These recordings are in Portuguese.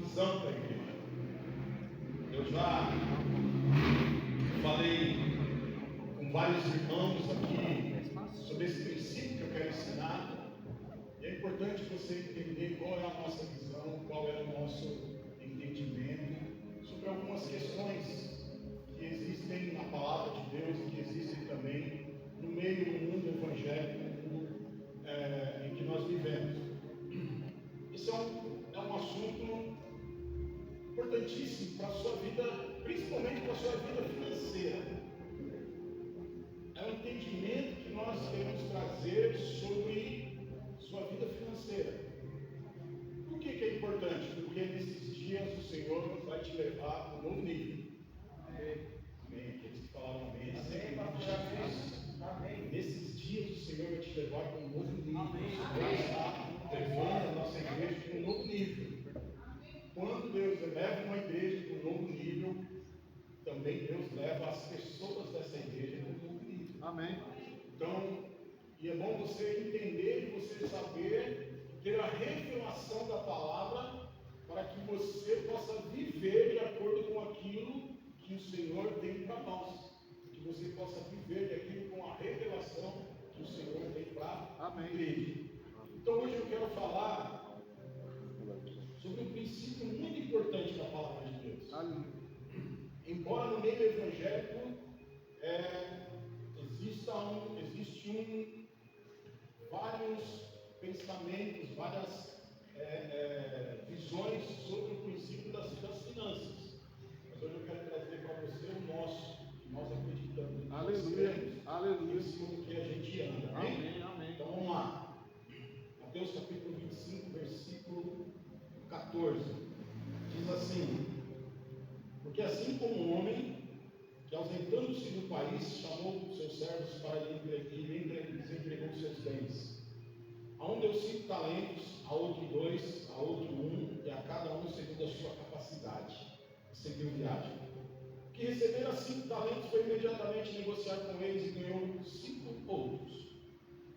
visão para a igreja. Eu já falei com vários irmãos aqui sobre esse princípio que eu quero ensinar. E é importante você entender qual é a nossa visão, qual é o nosso entendimento sobre algumas questões que existem na palavra de Deus e que existem também no meio do mundo evangélico em que nós vivemos. Esse é um assunto importantíssimo para a sua vida, principalmente para a sua vida financeira. É um entendimento que nós queremos trazer sobre sua vida financeira. Por que é importante? Porque nesses dias o Senhor vai te levar para um novo nível. Amém. Aqueles que falaram amém. Amém. Nesses dias o Senhor vai te levar para um novo nível. Amém. O Senhor está levando a nossa igreja para um novo nível. Quando Deus leva uma igreja para um novo nível, também Deus leva as pessoas dessa igreja para um novo nível. Amém. Então, e é bom você entender e você saber, ter a revelação da palavra, para que você possa viver de acordo com aquilo que o Senhor tem para nós. Que você possa viver de aquilo com a revelação que o Senhor tem para a igreja. Então hoje eu quero falar sobre um princípio muito importante da palavra de Deus. Embora no meio evangélico existem vários pensamentos, várias visões sobre o princípio das finanças. Mas hoje eu quero trazer para você o nosso, que nós acreditamos. Aleluia, aleluia. Esse mundo que a gente anda. Amém? Amém. Então vamos lá. Mateus capítulo 25, versículo 14. Diz assim: porque assim como um homem que, ausentando-se do país, chamou seus servos para lhes entregou seus bens. A um deu 5 talentos, a outro 2, a outro 1, e a cada um segundo a sua capacidade. E seguiu viagem. O que recebera 5 talentos foi imediatamente negociar com eles e ganhou 5 outros.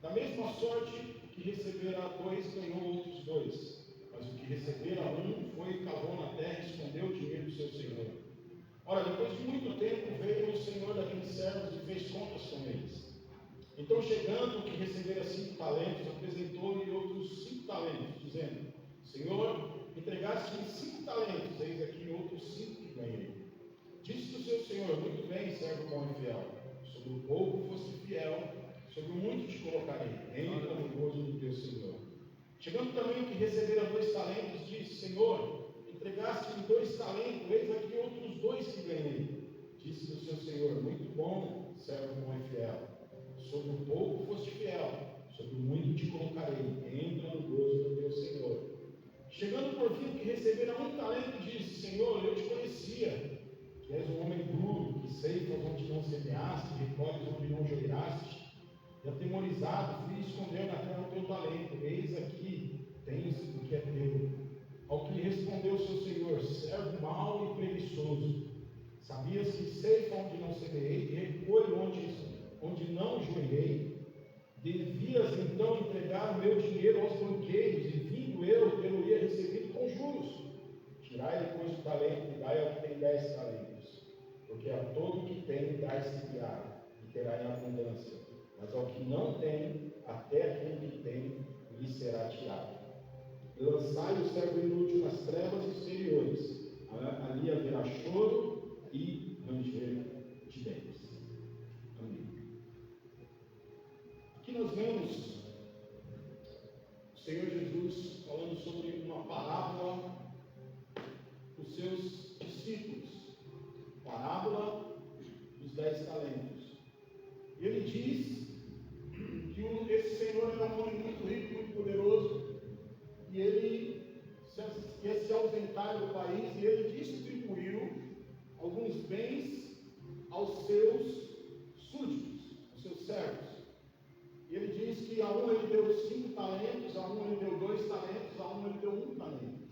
Da mesma sorte, o que recebera 2 ganhou outros 2. Mas o que recebera 1 foi e cavou na terra e escondeu o dinheiro do seu senhor. Ora, depois de muito tempo veio o senhor daqueles servos e fez contas com eles. Então, chegando o que recebera 5 talentos, apresentou-lhe outros 5 talentos, dizendo: Senhor, entregaste-me 5 talentos, eis aqui outros 5 que ganhei. Disse o seu senhor: muito bem, servo bom e fiel. Sobre o pouco foste fiel, sobre o muito te colocarei. Entra no gozo do teu senhor. Chegando também o que recebera 2 talentos, disse: Senhor, entregaste-me 2 talentos, eis aqui outros 2 que ganhei. Disse o seu senhor: muito bom, servo bom e fiel. Sobre o pouco foste fiel, sobre o muito te colocarei. Entra no gozo do teu senhor. Chegando por fim o que recebera 1 talento, disse: Senhor, eu te conhecia, que és um homem duro, que ceifas onde não semeaste, recolhes onde não jogaste. E atemorizado, fui esconder na terra o teu talento. Eis aqui, tens o que é teu. Ao que lhe respondeu seu senhor: servo mau e preguiçoso. Sabias que ceifa onde não semeei, e recolho onde não joguei? Devias então entregar o meu dinheiro aos banqueiros, e vindo eu, tê-lo-ia recebido com juros. Tirai depois o talento e dai ao que tem 10 talentos. Porque a todo que tem dai-se-lhe-á, e terá em abundância. Mas ao que não tem, até aquele que tem, lhe será tirado. Lançai o servo inútil nas trevas exteriores. Ali haverá choro e ranger de dentes. Amém. Aqui nós vemos o Senhor Jesus falando sobre uma parábola para os seus discípulos. Parábola dos 10 talentos. E ele diz que esse Senhor era um homem muito rico, muito poderoso, e ele ia se ausentar do país, e ele distribuiu alguns bens aos seus súditos, aos seus servos. E ele diz que a um ele deu 5 talentos, a um ele deu 2 talentos, a um ele deu 1 talento.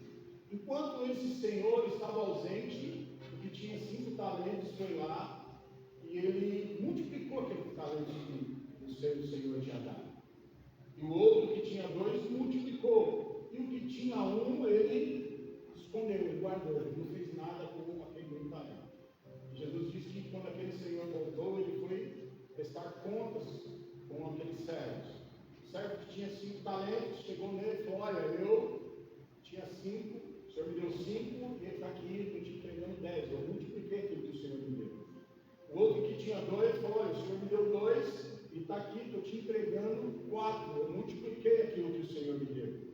Enquanto esse senhor estava ausente, o que tinha 5 talentos foi lá e ele multiplicou aquele talento que o seu senhor tinha dado. E o outro que tinha 2 multiplicou. E o que tinha 1, ele escondeu escondeu, ele guardou, ele não fez nada com aquele um talento. Jesus disse que quando aquele senhor voltou, ele foi prestar contas com aqueles servos. O servo que tinha 5 talentos chegou nele e falou: olha, eu tinha 5, o senhor me deu 5, e ele está aqui, eu estou te entregando 10, eu multipliquei aquilo que o senhor me deu. O outro que tinha 2 falou: olha, o senhor me deu 2, e está aqui, estou te entregando 4, eu multipliquei aquilo que o senhor me deu.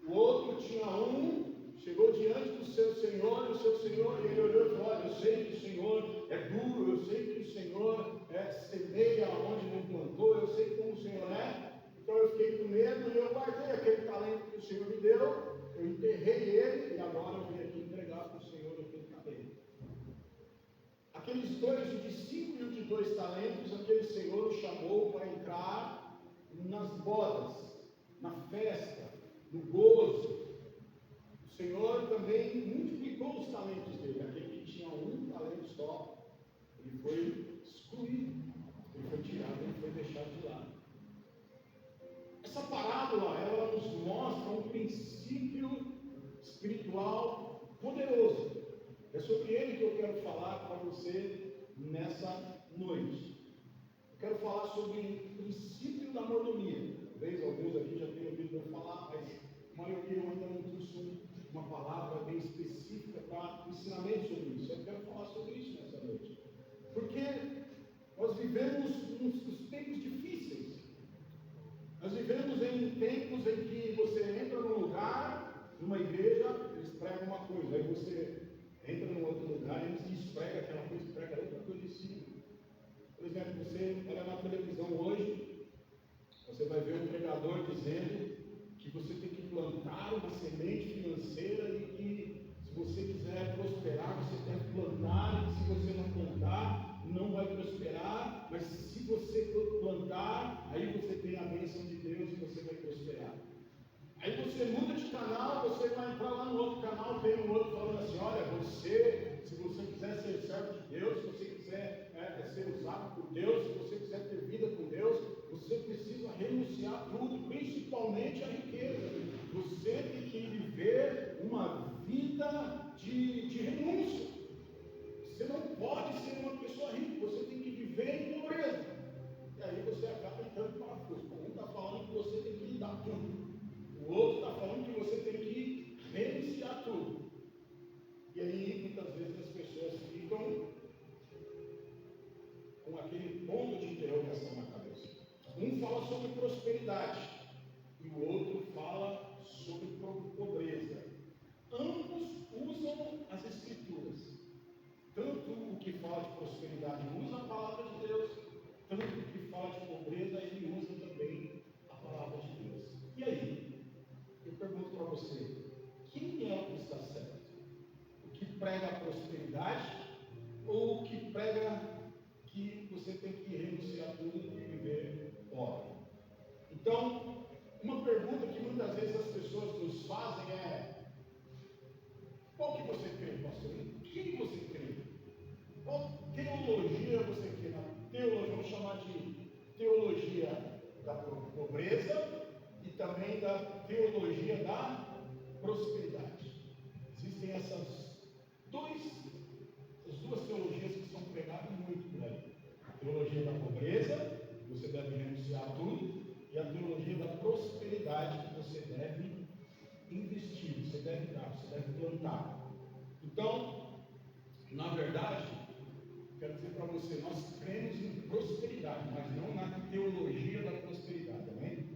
O outro tinha 1, chegou diante do seu senhor, e o seu senhor, ele olhou e falou: olha, eu sei que o senhor é duro, eu sei que o senhor semeia onde não plantou, eu sei como o senhor é, então eu fiquei com medo e eu guardei aquele talento que o senhor me deu, eu enterrei ele e agora eu vim aqui entregar para o senhor aquele talento. Aqueles dois, o de 5 e o de 2 talentos, aquele senhor o chamou para entrar nas bodas, na festa, no gozo. O Senhor também multiplicou os talentos dele. Aquele que tinha 1 talento só, ele foi excluído, ele foi tirado, ele foi deixado de lado. Essa parábola, ela nos mostra um princípio espiritual poderoso. É sobre ele que eu quero falar para você nessa noite. Eu quero falar sobre o princípio da mordomia. Talvez alguns aqui já tenham ouvido eu falar, mas a maioria eu ainda não trouxe uma palavra bem específica para ensinamento sobre isso. Eu quero falar sobre isso nessa noite. Porque nós vivemos uns tempos difíceis. Nós vivemos em tempos em que você entra num lugar, numa igreja, eles pregam uma coisa, aí você entra num outro lugar e eles despregam aquela coisa, prega outra coisa em cima. Por exemplo, você olha na televisão hoje, você vai ver um pregador dizendo que você tem que plantar uma semente financeira e que se você quiser prosperar, você tem que plantar, e que se você não plantar, não vai prosperar, mas se você plantar, aí você tem a bênção de Deus e você vai prosperar. Aí você muda de canal, você vai entrar lá no outro canal, tem um outro falando assim: olha, você, se você quiser ser servo de Deus, se você quiser ser usado por Deus, se você quiser ter vida com Deus, você precisa renunciar a tudo, principalmente a riqueza. Você tem que viver uma vida de renúncia. Você não pode ser uma pessoa rica, você tem que viver em pobreza. E aí você acaba entrando em parafuso. Um está falando que você tem que dar tudo. O outro está falando que você tem que renunciar tudo. E aí, muitas vezes, as pessoas ficam com aquele ponto de interrogação na cabeça. Um fala sobre prosperidade e o outro fala sobre pobreza. Ambos usam as Escrituras. Tanto o que fala de prosperidade usa a palavra de Deus, tanto o que fala de pobreza, ele usa também a palavra de Deus. E aí? Eu pergunto para você, quem é o que está certo? O que prega a prosperidade ou o que prega que você tem que renunciar tudo e viver pobre? Então, uma pergunta que muitas vezes as pessoas nos fazem é: qual que você crê, pastor? Em quem você crê? Qual teologia você crê? Na teologia, vamos chamar de teologia da pobreza e também da teologia da prosperidade. Existem essas duas teologias que são pregadas muito por aí. A teologia da pobreza, que você deve renunciar a tudo, e a teologia da prosperidade, que você deve investir, você deve dar, você deve plantar. Então, na verdade, quero dizer para você, nós cremos em prosperidade, mas não na teologia da prosperidade, amém?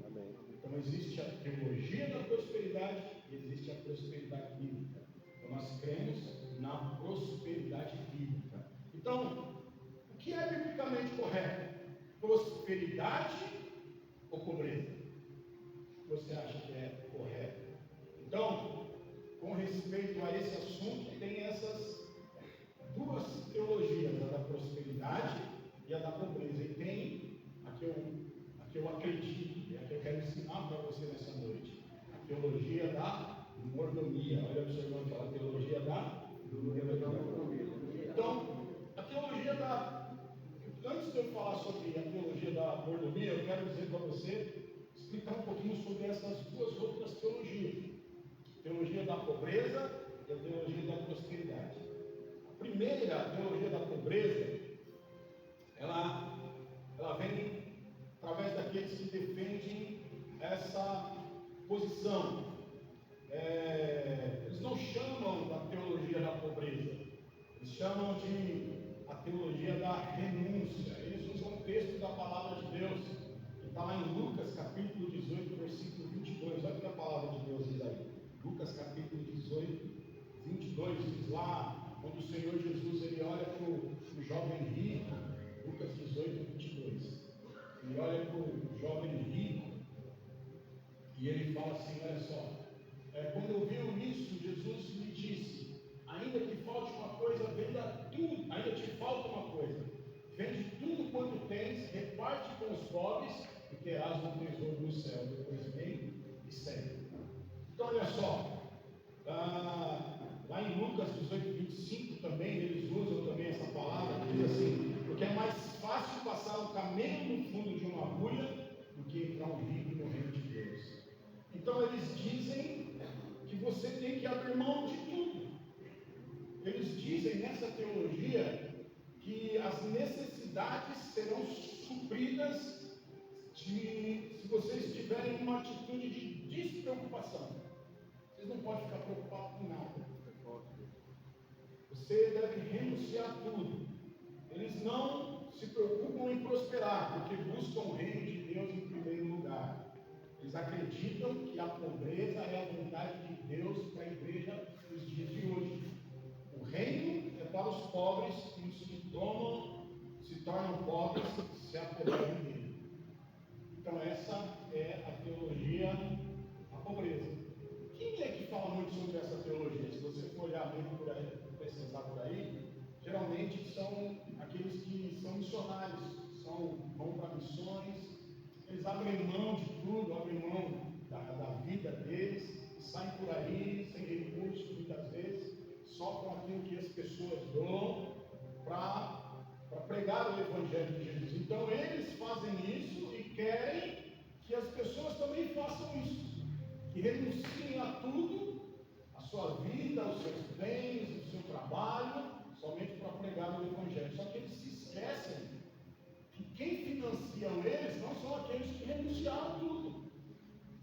Então existe a teologia da prosperidade e existe a prosperidade bíblica. Então nós cremos na prosperidade bíblica. Então, o que é biblicamente correto? Prosperidade ou pobreza? O que você acha que é correto? Então, com respeito a esse assunto, tem essas duas teologias, a da prosperidade e a da pobreza. E tem a que eu acredito, e a que eu quero ensinar para você nessa noite, a teologia da mordomia. Olha para o seu irmão e fala: a teologia da mordomia. Então, a teologia da... Antes de eu falar sobre a teologia da mordomia, eu quero dizer para você, explicar um pouquinho sobre essas duas outras teologias. A teologia da pobreza e a teologia primeira teologia da pobreza, ela vem através daqueles que defendem essa posição. Eles não chamam da teologia da pobreza, eles chamam de a teologia da renúncia. Eles usam o texto da palavra de Deus, que está lá em Lucas capítulo 18, versículo 22. Olha o que a palavra de Deus diz aí. Lucas capítulo 18, 22, diz lá, quando o Senhor Jesus ele olha para o jovem rico. Lucas 18, 22. Ele olha para o jovem rico e ele fala assim: olha só, quando ouviu isso, Jesus lhe disse: ainda que falte uma coisa, venda tudo. Ainda te falta uma coisa, vende tudo quanto tens, reparte com os pobres e terás um tesouro no céu. Depois vem e segue. Então olha só, lá em Lucas 18, 25 também, eles usam também essa palavra, que diz assim: porque é mais fácil passar um camelo no fundo de uma agulha do que entrar um rico no reino de Deus. Então eles dizem que você tem que abrir mão de tudo. Eles dizem nessa teologia que as necessidades serão supridas se vocês tiverem uma atitude de despreocupação. Vocês não podem ficar preocupados com nada. Você deve renunciar a tudo. Eles não se preocupam em prosperar, porque buscam o reino de Deus em primeiro lugar. Eles acreditam que a pobreza é a vontade de Deus para a igreja nos dias de hoje. O reino é para os pobres que se tornam pobres, se apoderam dele. Então essa é a teologia da pobreza. Quem é que fala muito sobre essa teologia? Se você for olhar muito por aí, pesquisar por aí, geralmente são aqueles que são missionários, vão para missões, eles abrem mão de tudo, abrem mão da vida deles, e saem por aí sem recursos, muitas vezes, só com aquilo que as pessoas dão para pregar o Evangelho de Jesus. Então eles fazem isso e querem que as pessoas também façam isso, que renunciem a tudo, a sua vida, os seus bens, o seu trabalho, somente para pregar o Evangelho. Só que eles se esquecem que quem financiam eles não são aqueles que renunciaram tudo,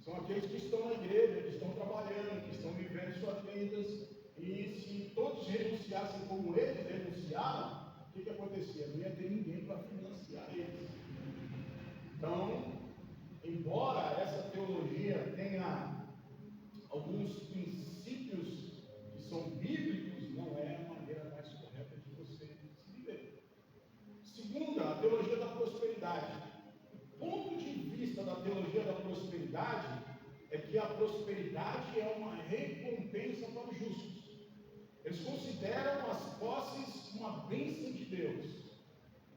são aqueles que estão na igreja, que estão trabalhando, que estão vivendo suas vidas. E se todos renunciassem como eles renunciaram, o que acontecia? Não ia ter ninguém para financiar eles. Então, embora essa teologia tenha alguns princípios que são bíblicos, não é a maneira mais correta de você se viver. Segunda, a teologia da prosperidade. O ponto de vista da teologia da prosperidade é que a prosperidade é uma recompensa para os justos. Eles consideram as posses uma bênção de Deus.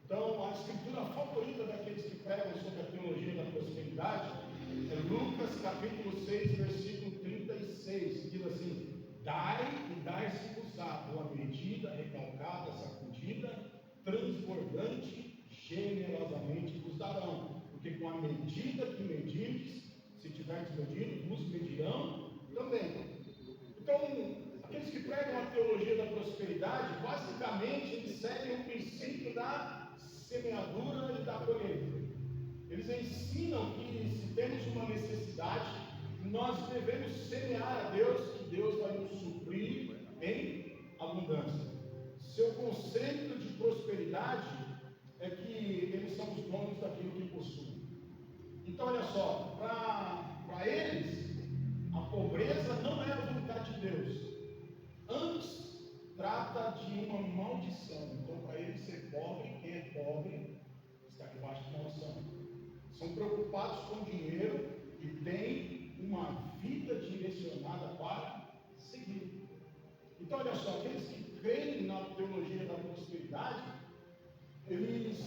Então, a escritura favorita daqueles que pregam sobre a teologia da prosperidade é Lucas capítulo 6, versículo 36, que diz assim: dai e dar-se-vos-á, boa medida, recalcada, sacudida, transbordante, generosamente vos darão, porque com a medida que medirdes, se tiverdes medido, vos medirão também. Então, aqueles que pregam a teologia da prosperidade, basicamente, eles seguem o princípio da semeadura e da colheita. Eles ensinam que se temos uma necessidade, nós devemos semear a Deus, que Deus vai nos suprir em abundância. Seu conceito de prosperidade é que eles são os donos daquilo que possuem. Então, olha só, para eles, a pobreza não é a vontade de Deus. Antes, trata de uma maldição. Então, para eles, ser pobre, quem é pobre, está debaixo de maldição. São preocupados com dinheiro e têm uma vida direcionada para seguir. Então, olha só, aqueles que creem na teologia da prosperidade, eles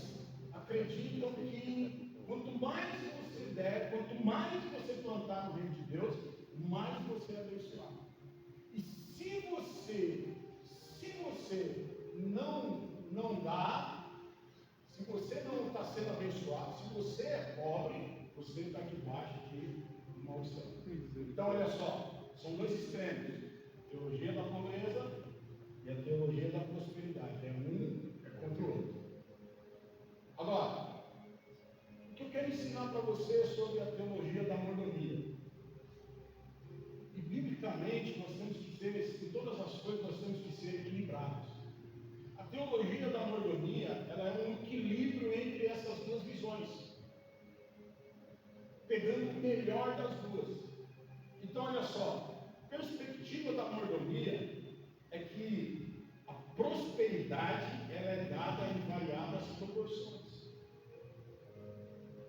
acreditam que quanto mais você der, quanto mais você plantar no reino de Deus, mais você é abençoado. E se você não dá, se você não está sendo abençoado, se você é pobre, você está debaixo de maldição. Então olha só, são dois extremos: teologia da pobreza e a teologia da prosperidade. É um contra o outro. Agora, o que eu quero ensinar para você sobre a teologia da mordomia? E biblicamente nós temos que ser, em todas as coisas nós temos que ser equilibrados. A teologia da mordomia, ela é um equilíbrio entre essas duas visões, pegando o melhor das duas. Então olha só, a perspectiva da mordomia é que a prosperidade ela é dada em variadas proporções.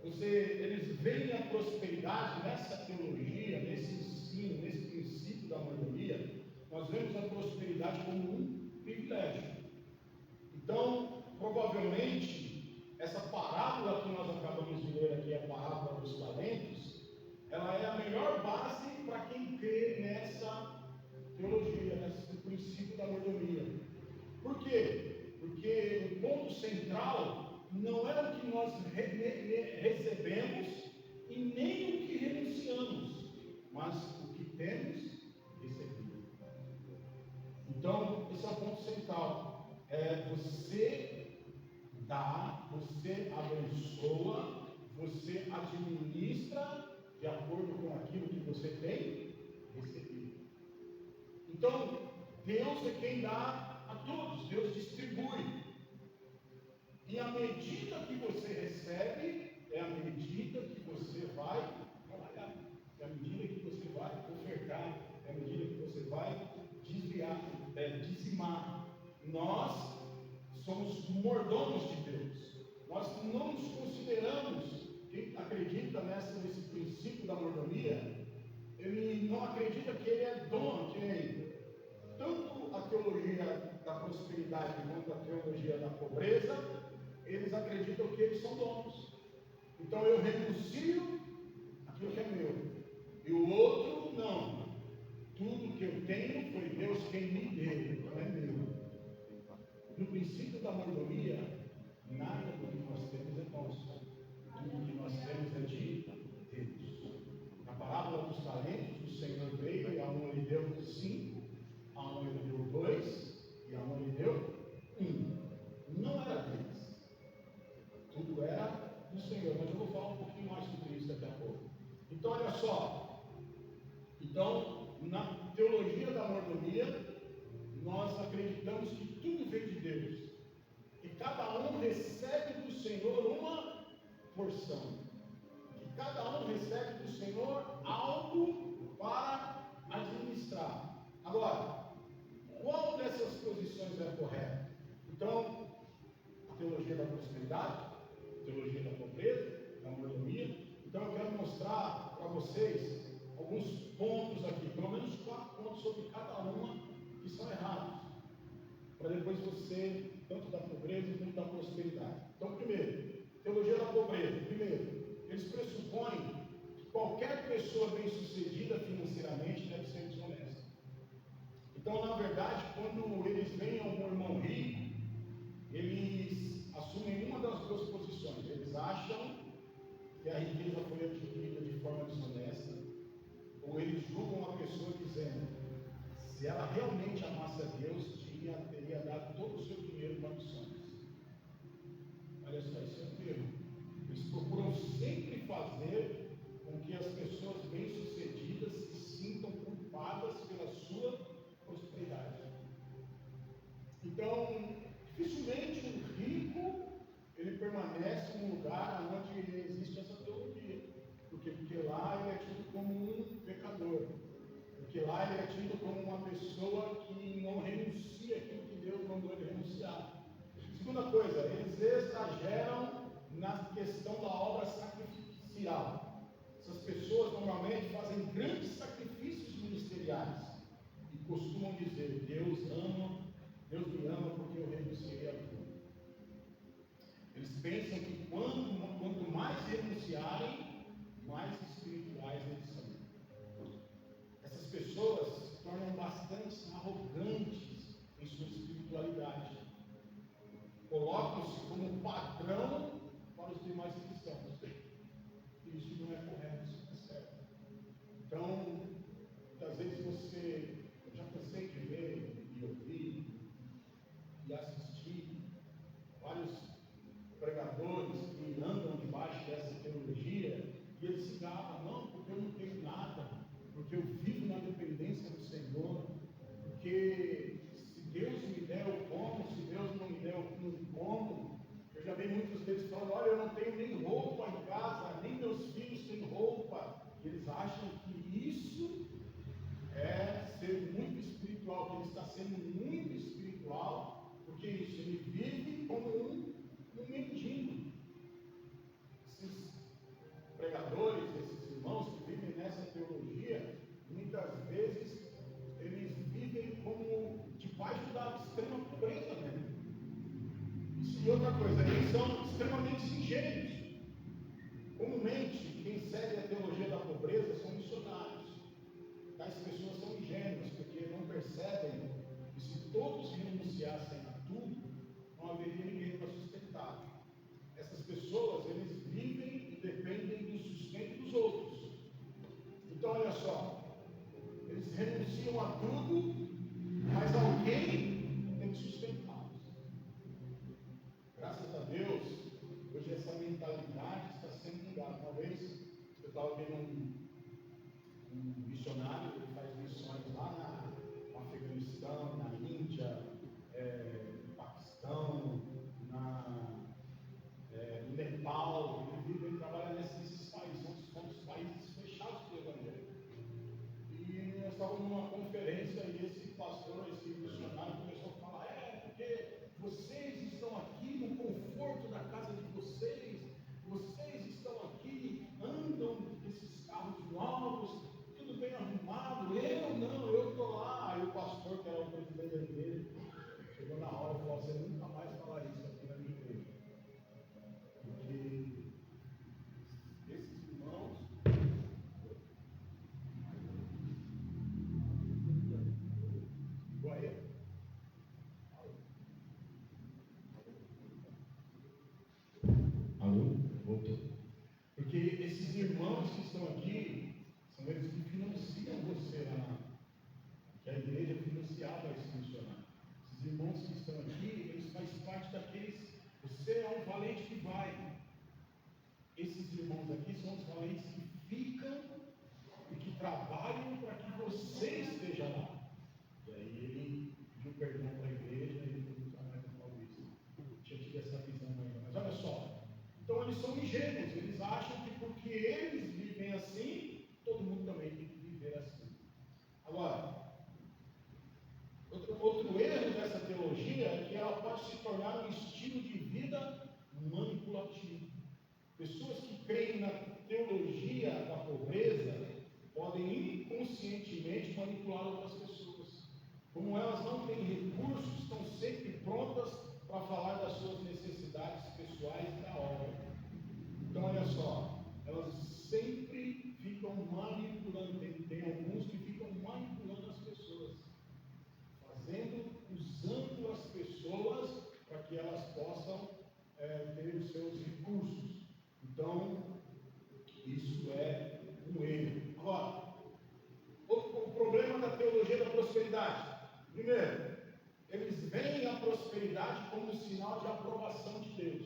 Eles veem a prosperidade nessa teologia, nesse ensino, nesse princípio da mordomia. Nós vemos a prosperidade como um privilégio. Então, provavelmente, essa parábola que nós acabamos de ler aqui, a parábola dos talentos, ela é a melhor base para quem crê nessa teologia, nesse princípio da mordomia. Por quê? Porque o ponto central não é o que nós recebemos e nem o que renunciamos, mas o que temos recebido. Então, esse é o ponto central. Você dá, você abençoa, você administra de acordo com aquilo que você tem recebido. Então, Deus é quem dá a todos, Deus distribui. E a medida que você recebe é a medida que você vai trabalhar, é a medida que você vai ofertar, é a medida que você vai dizimar. Nós somos mordomos de Deus. Nós não nos consideramos, quem acredita nesse princípio da mordomia, ele não acredita que ele é dono, que tanto a teologia da prosperidade quanto a teologia da pobreza, eles acreditam que eles são donos. Então eu renuncio aquilo que é meu, e o outro não. Tudo que eu tenho foi Deus quem me deu, não é meu. No princípio da mordomia, nada do que nós temos é nosso. Tudo que nós temos é de Deus. Na parábola dos talentos, o Senhor veio e a um lhe deu 5, a um lhe deu 2 e a um lhe deu 1. Não era deles. Tudo era do Senhor. Mas eu vou falar um pouquinho mais sobre isso daqui a pouco. Então olha só. Então, na teologia da mordomia, nós acreditamos que tudo vem de Deus. Que cada um recebe do Senhor uma porção. Que cada um recebe do Senhor algo para administrar. Agora, qual dessas posições é correta? Então, a teologia da prosperidade, a teologia da pobreza, da mordomia. Então, eu quero mostrar para vocês alguns pontos aqui, pelo menos 4 pontos sobre cada uma que são errados, para depois você, tanto da pobreza quanto da prosperidade. Então, primeiro, teologia da pobreza. Primeiro, eles pressupõem que qualquer pessoa bem-sucedida financeiramente deve ser desonesta. Então, na verdade, quando eles veem algum irmão rico, eles assumem uma das duas posições. Eles acham que a riqueza foi adquirida de forma desonesta, ou eles julgam a pessoa dizendo: se ela realmente amasse a Deus, teria dado todo o seu dinheiro para missões. Olha só, isso é um erro. Eles procuram sempre fazer com que as pessoas bem-sucedidas se sintam culpadas pela sua prosperidade. Então, dificilmente um rico ele permanece num lugar onde existe essa teologia. Porque lá ele é tido como um pecador. Porque lá ele é tido como uma pessoa que não renuncia aquilo que Deus mandou ele renunciar. Segunda coisa, eles exageram na questão da obra sacrificial. Essas pessoas normalmente fazem grandes sacrifícios ministeriais e costumam dizer: Deus me ama porque eu renunciei a tudo. Eles pensam que quanto mais renunciarem, mais espirituais eles são. Essas pessoas se tornam bastante arrogantes em sua espiritualidade. Colocam-se como padrão para os demais cristãos. E isso não é correto, isso não é certo. Então, muitas vezes eu já cansei de ver e ouvir que isso é ser muito espiritual, que ele está sendo muito espiritual, porque isso, ele vive como um mendigo. Esses pregadores, esses irmãos que vivem nessa teologia, muitas vezes eles vivem como debaixo da extrema pobreza mesmo. E outra coisa, eles são extremamente ingênuos. Comumente, quem segue a teologia da pobreza são missionários. Tais pessoas são ingênuas, porque não percebem que se todos renunciassem a tudo, não haveria ninguém para sustentar. Essas pessoas, eles vivem e dependem do sustento dos outros. Então, olha só, eles renunciam a tudo, mas alguém tem que sustentá-los. Graças a Deus, hoje essa mentalidade está sendo mudada. Uma vez, eu estava vendo um missionário, ele faz missões lá no Afeganistão, na Índia, no Paquistão, no Nepal, ele trabalha nesses países, são os países fechados pelo Evangelho. E nós estávamos numa conferência e esse pastor, esse missionário começou a falar, porque vocês estão aqui no conforto da casa de vocês estão aqui, andam nesses carros novos, tudo bem arrumado, eu estou lá. Aí o pastor, que era o presidente dele, chegou na hora e falou, você nunca mais falar isso aqui na minha igreja. Porque esses irmãos, alô? Voltou. Porque esses irmãos que estão aqui, são eles que financiam você lá, que a igreja financiava esse missionário. Esses irmãos que estão aqui, eles fazem parte daqueles, você é um valente que vai. Esses irmãos aqui são os valentes que ficam e que trabalham para que você esteja lá. E aí ele pediu perdão para a igreja e ele nunca mais falou isso. Tinha tido essa visão ainda. Mas olha só, então eles são ingênuos, eles acham que porque eles vivem assim, todo mundo também tem que viver assim. Agora, outro erro dessa teologia é que ela pode se tornar um estilo de vida manipulativo. Pessoas que creem na teologia da pobreza podem inconscientemente manipular outras pessoas. Como elas não têm recursos, estão sempre prontas para falar das suas necessidades pessoais e da obra. Então, olha só, elas sempre ficam manipulando. Tem alguns que ficam manipulando as pessoas, usando as pessoas para que elas possam ter os seus recursos. Então, isso é um erro. Agora, o problema da teologia da prosperidade. Primeiro, eles veem a prosperidade como um sinal de aprovação de Deus.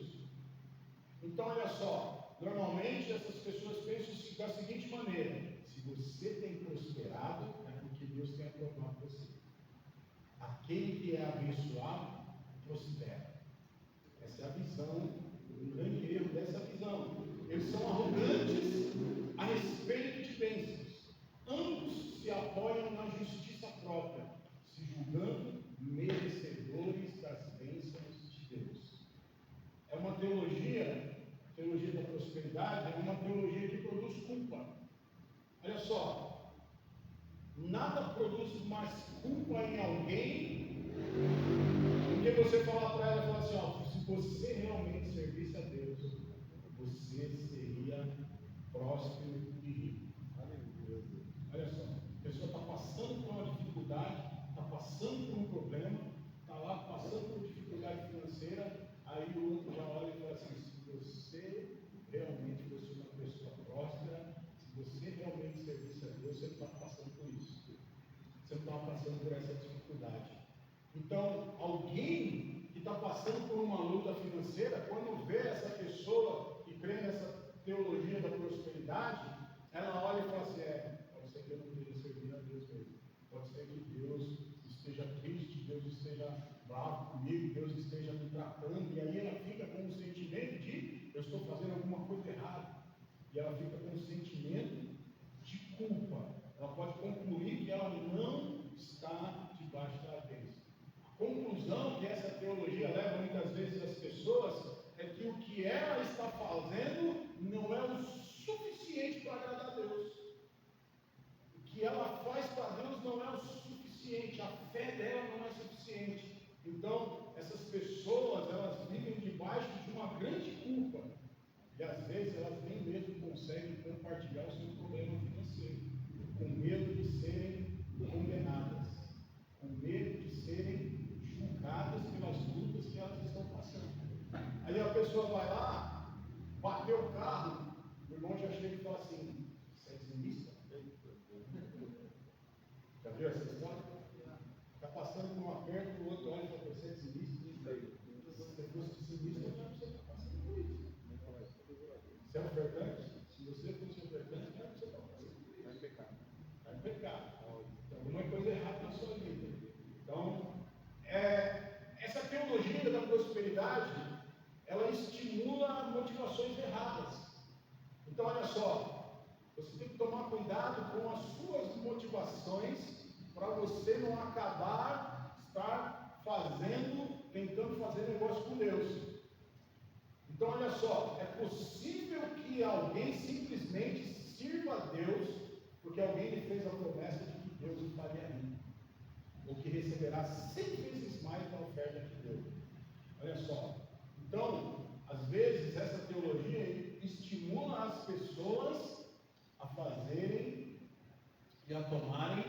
Então, olha só, normalmente essas pessoas pensam da seguinte maneira: se você tem prosperado, é porque Deus tem aprovado você. Aquele que é abençoado, prospera. Essa é a visão, o grande erro dessa visão. Eles são arrogantes a respeito de bênçãos. Ambos se apoiam na justiça própria, se julgando merecedores das bênçãos de Deus. É uma teologia da prosperidade, é uma teologia que produz culpa. Olha só, nada produz mais culpa em alguém do que você falar para ela, falar assim, se você realmente servisse a Deus, você seria próspero e rico. Olha só, a pessoa está passando por uma dificuldade, está passando por um problema, está lá passando por dificuldade financeira, aí o outro já olha e fala assim, se você realmente fosse uma pessoa próspera, se você realmente servisse a Deus, você não está passando por isso. Você não está passando por essa dificuldade. Então, alguém que está passando por uma luta financeira, quando vê essa pessoa que crê nessa teologia da prosperidade, ela olha e fala assim, pode ser que eu não esteja servindo a Deus mesmo. Pode ser que Deus esteja triste, Deus esteja bravo comigo, Deus esteja me tratando, e aí ela fica com um sentimento de, eu estou fazendo alguma coisa errada. E ela fica com um sentimento de culpa, ela pode concluir que ela não está debaixo da bênção. A conclusão que essa teologia leva muitas vezes as pessoas é que o que ela está fazendo não é o suficiente para agradar a Deus. O que ela faz para Deus não é o suficiente, a fé dela não é suficiente. Então, essas pessoas, elas vivem debaixo de uma grande culpa. E às vezes elas nem mesmo conseguem compartilhar o seu problema financeiro, com medo de serem condenadas, com medo de serem julgadas pelas lutas que elas estão passando. Aí a pessoa vai lá, bateu o carro, o irmão já chega e fala assim: você é dizimista? Já viu essa história? Está passando por um aperto, o outro olha e fala: você é dizimista? Se você fosse dizimista, não é você está passando por isso. Você é ofertante? Se você fosse ofertante, não é você está passando por isso. Vai pecar. Vai pecar. Tem alguma coisa errada na sua vida. Então, essa teologia da prosperidade, ela estimula motivações erradas. Então, olha só, você tem que tomar cuidado com as suas motivações para você não acabar tentando fazer negócio com Deus. Então, olha só, é possível que alguém simplesmente sirva a Deus porque alguém lhe fez a promessa de que Deus lhe faria rico, ou que receberá 100 vezes mais da oferta que deu. Olha só, então, às vezes essa teologia estimula as pessoas a fazerem e a tomarem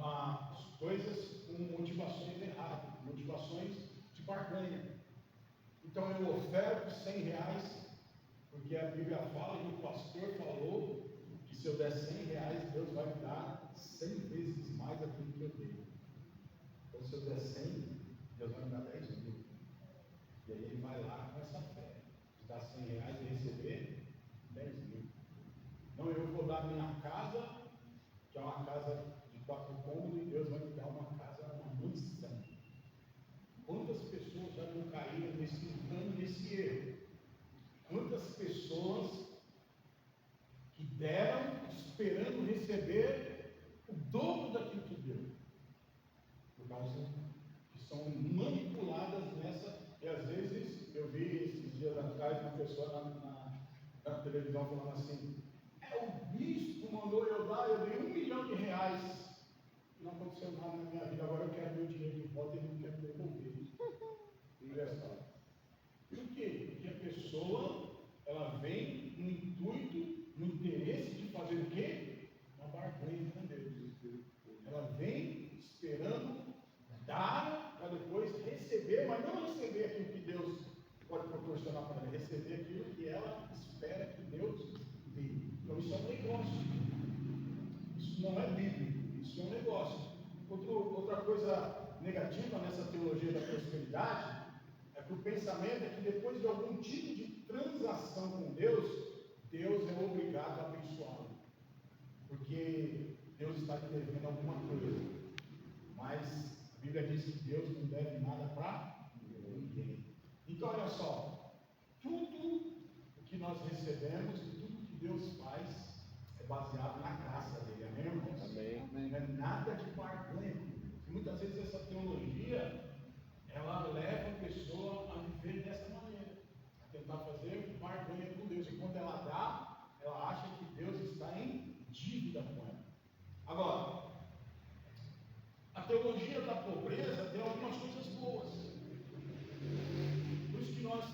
as coisas com motivações erradas, motivações de barganha. Então eu oferto 100 reais, porque a Bíblia fala e o pastor falou que se eu der 100 reais, Deus vai me dar 100 vezes mais daquilo que eu dei. Então se eu der 100, Deus vai me dar 10 mil. E aí ele vai lá com essa fé, de dar 100 reais e receber 10 mil. Não, eu vou dar minha casa, que é uma casa de 4 cômodos, e Deus vai me dar uma casa, uma mansão. Quantas pessoas já não caíram nesse erro? Quantas pessoas que deram esperando receber o dobro daquilo que deu? Por causa que são manipuladas nessa. E às vezes, eu vi esses dias atrás uma pessoa na televisão falando assim: o bispo mandou eu dar, eu dei R$1 milhão. Não aconteceu nada na minha vida, agora eu quero meu dinheiro de volta e não quero devolver. Por quê? Porque a pessoa, ela vem no intuito, no interesse de fazer o quê? Uma barganha com Deus. Ela vem esperando dar, para depois receber, mas não receber aquilo que Deus pode proporcionar para ela, receber aquilo que ela espera que Deus dê. Então isso é um negócio. Isso não é bíblico, isso é um negócio. Outra coisa negativa nessa teologia da prosperidade é que o pensamento é que depois de algum tipo de transação com Deus, Deus é obrigado a abençoá-lo, porque Deus está lhe devendo alguma coisa. Mas a Bíblia diz que Deus não deve nada para ninguém. Então olha só, tudo o que nós recebemos e tudo que Deus faz é baseado na graça dele. Amém, irmãos? Amém. Não é nada de barganha. E muitas vezes essa teologia, ela leva a pessoa a viver dessa maneira, a tentar fazer barganha com Deus. E quando ela dá, ela acha que Deus está em dívida com ela. Agora, a teologia da pobreza tem algumas coisas boas. Por isso que nós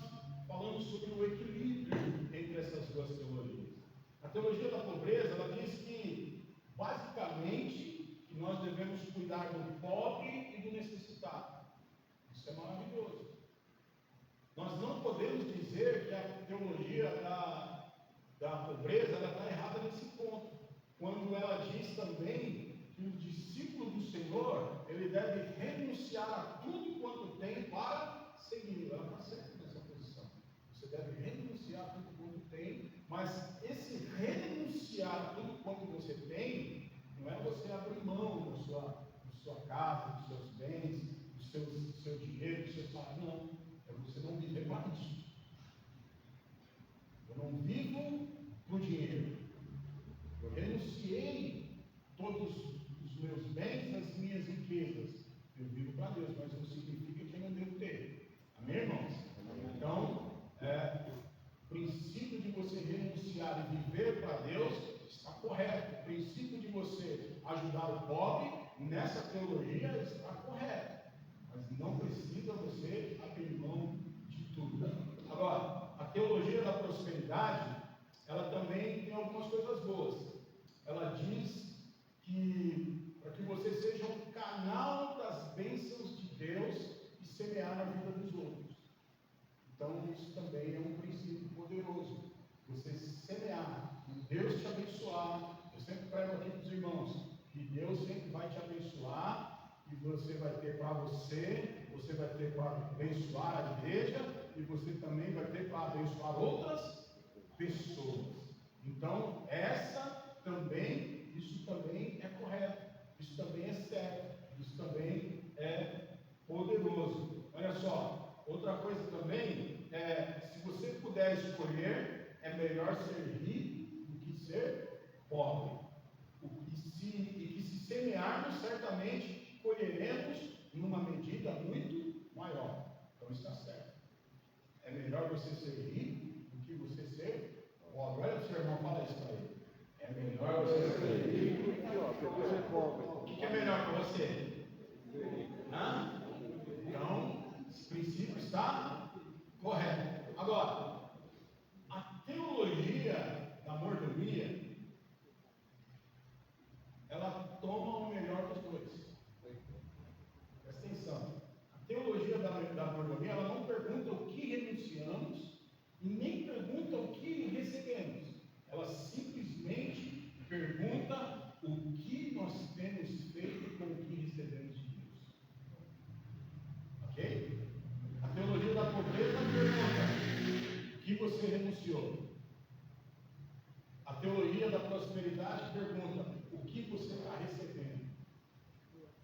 falamos sobre o equilíbrio entre essas duas teologias. A teologia da pobreza, ela diz que, basicamente, que nós devemos cuidar do pobre e do necessitado. Isso é maravilhoso. Nós não podemos dizer que a teologia da pobreza está errada nesse ponto, quando ela diz também que o discípulo do Senhor, ele deve renunciar a tudo quanto tem para segui-lo. Ela está certa nessa posição. Você deve renunciar a tudo quanto tem, mas esse renunciar a tudo quanto você tem, não é você abrir mão da sua casa, dos seus bens, do seu dinheiro, do seu salário, não. É você não viver para isso. Eu não vivo para o dinheiro. Eu renunciei ajudar o pobre, nessa teologia está correto. Mas não precisa você abrir mão de tudo. Agora, a teologia da prosperidade, ela também tem algumas coisas boas. Ela diz que para que você seja um canal das bênçãos de Deus e semear na vida dos outros. Então, isso também é um princípio poderoso. Você semear, Deus te abençoar. Eu sempre prego aqui para os irmãos que Deus sempre vai te abençoar, e você vai ter para você, você vai ter para abençoar a igreja, e você também vai ter para abençoar outras pessoas. Então, isso também é correto, isso também é certo, isso também é poderoso. Olha só, outra coisa também é, se você puder escolher, é melhor ser rico do que ser pobre. E que se semearmos, certamente colheremos em uma medida muito maior. Então está certo. É melhor você ser rico do que você ser pobre. Olha para o seu irmão, fala isso para ele. É melhor você ser rico do que ser pobre. O que é melhor para você? Então, esse princípio está correto. Agora, a teologia da mordomia, ela toma o melhor dos dois. Presta atenção. A teologia da mordomia, ela não pergunta o que renunciamos e nem pergunta o que recebemos. Ela simplesmente pergunta o que nós temos feito com o que recebemos de Deus. Ok? A teologia da pobreza pergunta o que você renunciou. A teologia da prosperidade pergunta o que você está recebendo.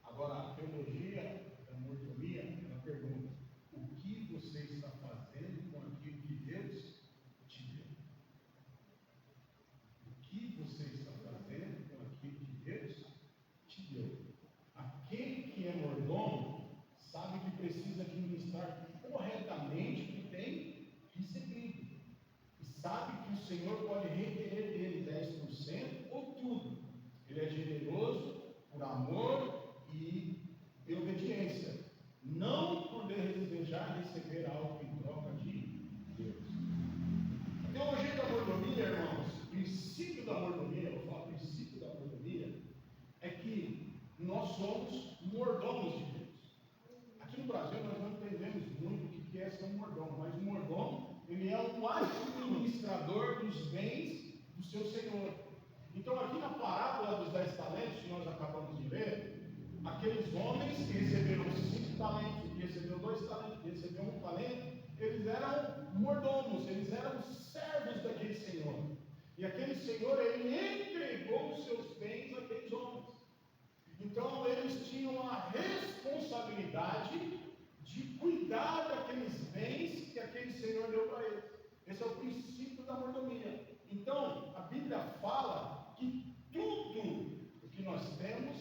Agora, a teologia da mordomia, ela pergunta o que você está fazendo com aquilo que Deus te deu. O que você está fazendo com aquilo que Deus te deu. Aquele que é mordomo sabe que precisa administrar corretamente o que tem recebido. E sabe que o Senhor pode requerer dele 10% ou tudo. Ele é generoso por amor e obediência, não por desejar receber algo em troca de Deus. A teologia da mordomia, irmãos, o princípio da mordomia, eu falo princípio da mordomia, é que nós somos mordomos de Deus. Aqui no Brasil nós não entendemos muito o que é ser um mordomo, mas o mordomo, ele é um administrador dos bens do seu Senhor. Então aqui na parábola dos 10 talentos que nós acabamos de ler, aqueles homens que receberam 5 talentos, que receberam 2 talentos, que receberam 1 talento, eles eram mordomos, eles eram servos daquele Senhor. E aquele Senhor, ele entregou os seus bens àqueles homens. Então eles tinham a responsabilidade de cuidar daqueles bens que aquele Senhor deu para eles. Esse é o princípio da mordomia. Então, a Bíblia fala que tudo o que nós temos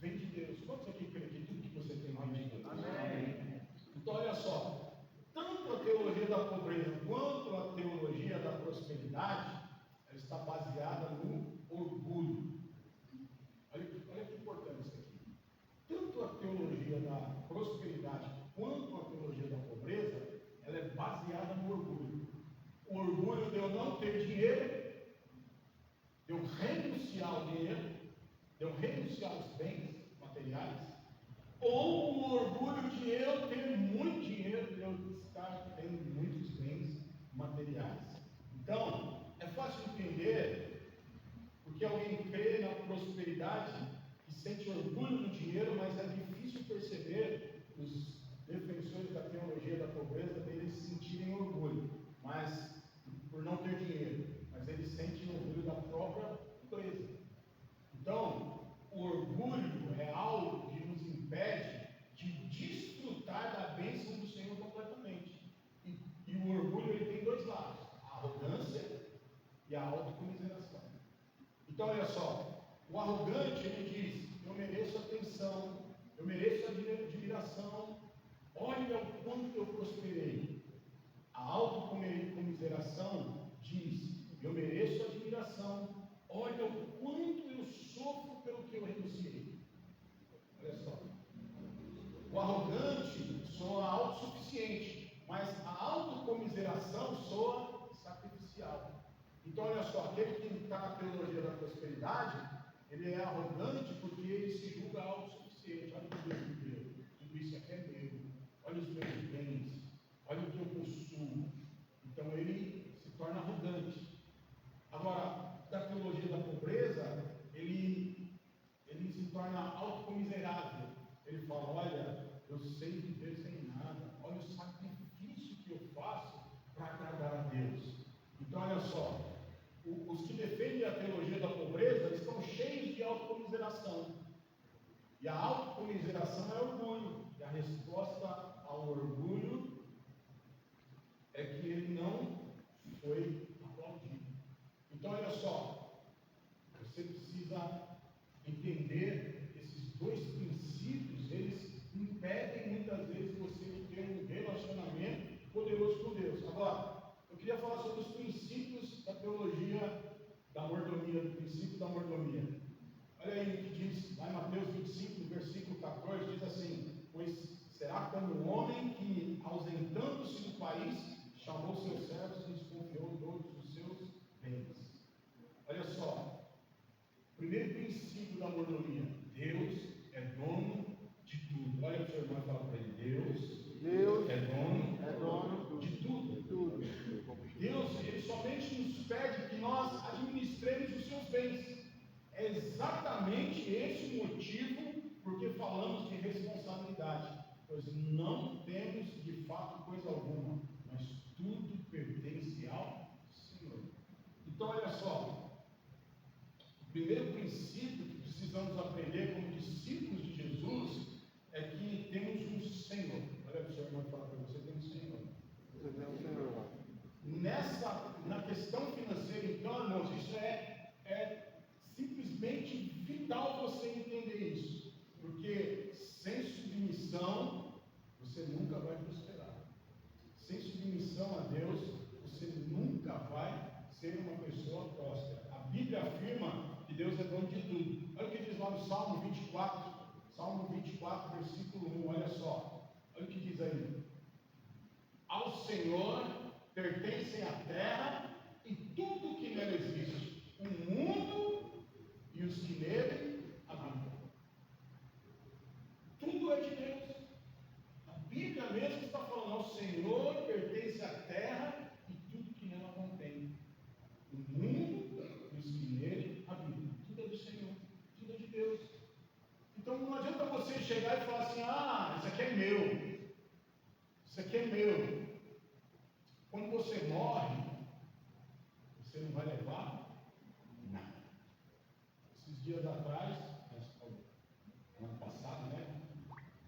vem de Deus. Quantos aqui creem que tudo que você tem vem de Deus? Amém. Então, olha só, tanto a teologia da pobreza quanto a teologia da prosperidade, ela está baseada no orgulho. Olha que importante isso aqui. Tanto a teologia da prosperidade quanto a teologia da pobreza, ela é baseada no orgulho. O orgulho de eu não ter dinheiro, de eu renunciar ao dinheiro, de eu renunciar aos bens materiais, ou o orgulho de eu ter muito dinheiro, de eu estar tendo muitos bens materiais. Então, é fácil entender, porque alguém crê na prosperidade e sente orgulho do dinheiro, mas é difícil perceber os defensores da teologia da pobreza deles sentirem orgulho, mas por não ter dinheiro, mas eles sentem orgulho da própria pobreza. Então, o orgulho é algo que nos impede de desfrutar da bênção do Senhor completamente. E o orgulho, ele tem 2 lados: a arrogância e a autocomiseração. Então, olha só, o arrogante, ele diz: eu mereço atenção, eu mereço admiração, olha o quanto eu prosperei. A autocomiseração diz: eu mereço admiração, olha o quanto eu sofro pelo que eu renunciei. Olha só. O arrogante soa autossuficiente, mas a autocomiseração soa sacrificial. Então, olha só, aquele que está na teologia da prosperidade, ele é arrogante porque ele se julga autossuficiente. Olha o que Deus me deu, tudo isso aqui é meu. Olha os meus bens, olha o que eu possuo. Então, ele se torna arrogante. Agora, da teologia da pobreza, ele se torna autocomiserável. Ele fala, olha, eu sei viver sem nada, olha o sacrifício que eu faço para agradar a Deus. Então, olha só, os que defendem a teologia da pobreza, eles estão cheios de autocomiseração. E a autocomiseração é orgulho. E a resposta ao orgulho é que ele não foi aplaudido. Então, olha só, você precisa entender esses dois princípios, eles impedem muitas vezes você de ter um relacionamento poderoso com Deus. Agora, eu queria falar sobre os princípios da teologia da mordomia, do princípio da mordomia. Olha aí o que diz lá em Mateus 25, no versículo 14, diz assim: pois será como um homem que, ausentando-se do país, chamou seus servos e desconfiou todos os seus bens. Olha só, primeiro princípio da mordomia: Deus é dono de tudo. Olha para o seu irmão e fala para ele: Deus é dono de tudo. Deus, ele somente nos pede que nós administremos os seus bens. É exatamente esse o motivo porque falamos de responsabilidade, pois não temos de fato coisa alguma, mas tudo pertence ao Senhor. Então, olha só, o primeiro princípio que precisamos aprender como discípulos de Jesus é que temos um Senhor. Olha para o seu irmão e fala para você: tem um Senhor. Você tem um Senhor. Na questão financeira, então, irmãos, isso é simplesmente vital você entender isso, porque sem submissão você nunca vai prosperar. Sem submissão a Deus você nunca vai ser uma pessoa próspera. A Bíblia afirma que Deus é dono de tudo. Olha o que diz lá no Salmo 24, versículo 1, olha só, olha o que diz aí: ao Senhor pertencem a terra e tudo que nela existe, o mundo e os que nele habitam. Tudo é de Deus. A Bíblia mesmo está falando: ao Senhor pertence a terra e tudo que nela contém, o mundo e os que nele habitam. Tudo é do Senhor, tudo é de Deus. Então não adianta você chegar e falar assim: ah, isso aqui é meu, isso aqui é meu. Quando você morre, você não vai levar nada. Esses dias atrás, ano passado, né,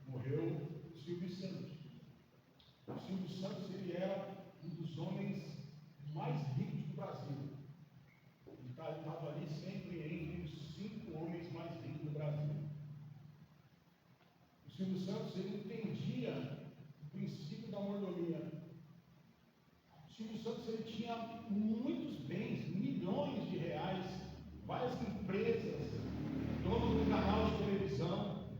morreu o Silvio Santos. O Silvio Santos, ele era um dos homens mais ricos do Brasil. Ele estava ali sempre entre os 5 homens mais ricos do Brasil. O Silvio Santos, ele entendia o princípio da mordomia. O Silvio Santos, ele tinha muitos bens, milhões de reais, várias empresas, dono do canal de televisão.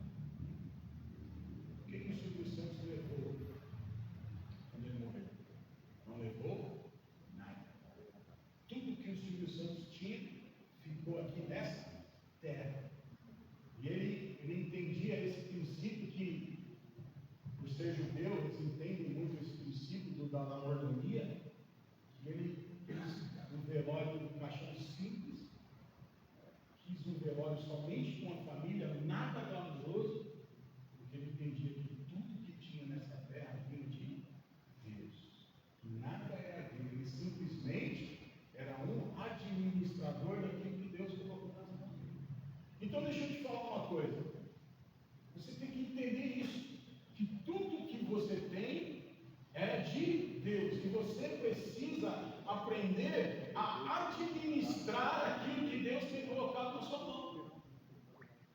O que o Silvio Santos levou quando ele morreu? Não levou nada. Tudo que o Silvio Santos tinha ficou aqui nessa terra. E ele entendia esse princípio que, por ser judeu, eles entendem muito esse princípio da mordomia. Ele quis um velório, um caixão simples, quis um velório somente com a família, nada glamouroso, porque ele entendia que tudo que tinha nessa terra vinha de Deus. Nada era dele, ele simplesmente era um administrador daquilo que Deus colocou nas mãos dele. Então deixa eu te falar uma coisa, você tem que entender isso, que tudo que você tem é de Deus, e você precisa aprender a administrar aquilo que Deus tem colocado na sua mão.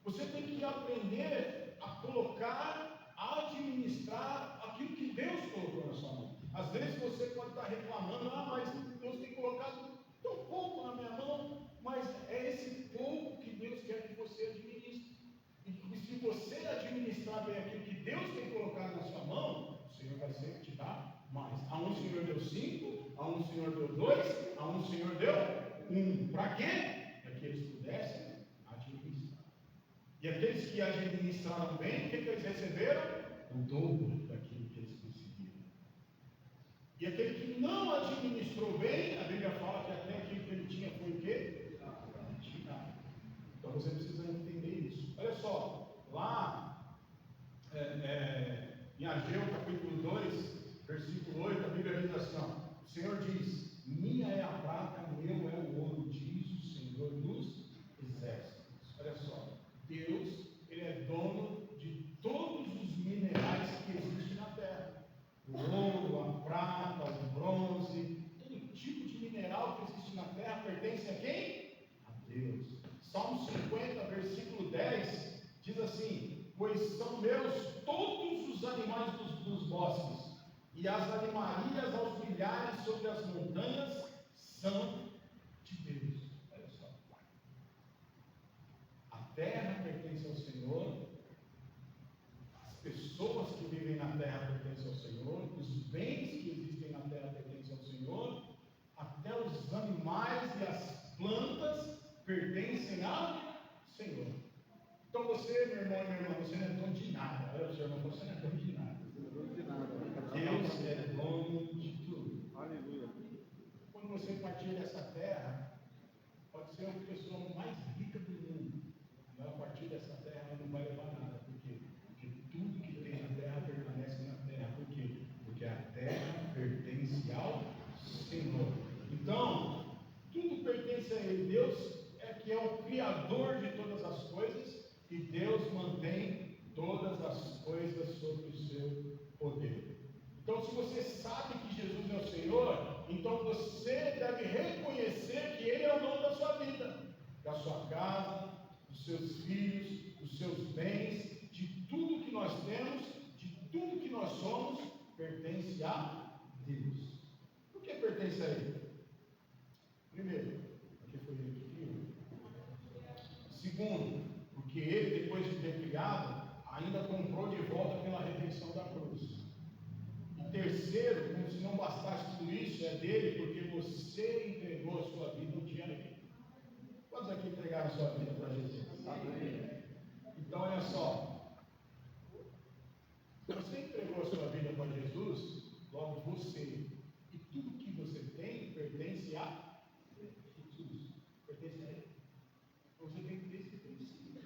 Você tem que aprender a colocar, a administrar aquilo que Deus colocou na sua mão. Às vezes você pode estar reclamando: ah, mas Deus tem colocado tão pouco na minha mão. Mas é esse pouco que Deus quer que você administre. um o Senhor deu 2, a um o Senhor deu 1. Para quê? Para que eles pudessem administrar. E aqueles que administraram bem, o que eles receberam? O dobro daquilo que eles conseguiram. E aquele que não administrou bem, a Bíblia fala que até aquilo que ele tinha foi o quê? Tirado. Então você precisa entender isso. Olha só, lá em Ageu capítulo 2, versículo 8, a Bíblia diz assim, ó, o Senhor diz, minha é a prata, meu é o ouro, diz o Senhor dos exércitos. Olha só, Deus, Ele é dono de todos os minerais que existem na terra. O ouro, a prata, o bronze, todo tipo de mineral que existe na terra pertence a quem? A Deus. Salmo 50, versículo 10, diz assim, pois são meus todos os animais dos bosques, e as animarias aos milhares sobre as montanhas são de Deus. Olha só. A terra pertence ao Senhor, as pessoas que vivem na terra pertencem ao Senhor, os bens que existem na terra pertencem ao Senhor, até os animais e as plantas pertencem ao Senhor. Então você, meu irmão e minha irmã, você não é dono de nada. Olha, seu irmão, você não é dono de nada. Deus é dono de tudo. Aleluia. Quando você partir dessa terra, pode ser a pessoa mais rica do mundo. E ao partir dessa terra, ela não vai levar nada. Por quê? Porque tudo que tem na terra permanece na terra. Por quê? Porque a terra pertence ao Senhor. Então, tudo pertence a Ele. Deus é que é o Criador de todas as coisas. E Deus mantém todas as coisas sob o seu poder. Então, se você sabe que Jesus é o Senhor, então você deve reconhecer que Ele é o dono da sua vida, da sua casa, dos seus filhos, dos seus bens, de tudo que nós temos, de tudo que nós somos, pertence a Deus. Por que pertence a Ele? Primeiro, porque foi Ele que criou. Segundo, porque Ele, depois de ter criado, ainda comprou de volta pela redenção da cruz. Terceiro, como se não bastasse tudo isso, é dele, porque você entregou a sua vida um dia nele. Quantos aqui entregaram a sua vida para Jesus? Amém. Então, olha só. Se você entregou a sua vida para Jesus, logo você e tudo que você tem pertence a Jesus. Pertence a Ele. Então, você tem que ter esse princípio.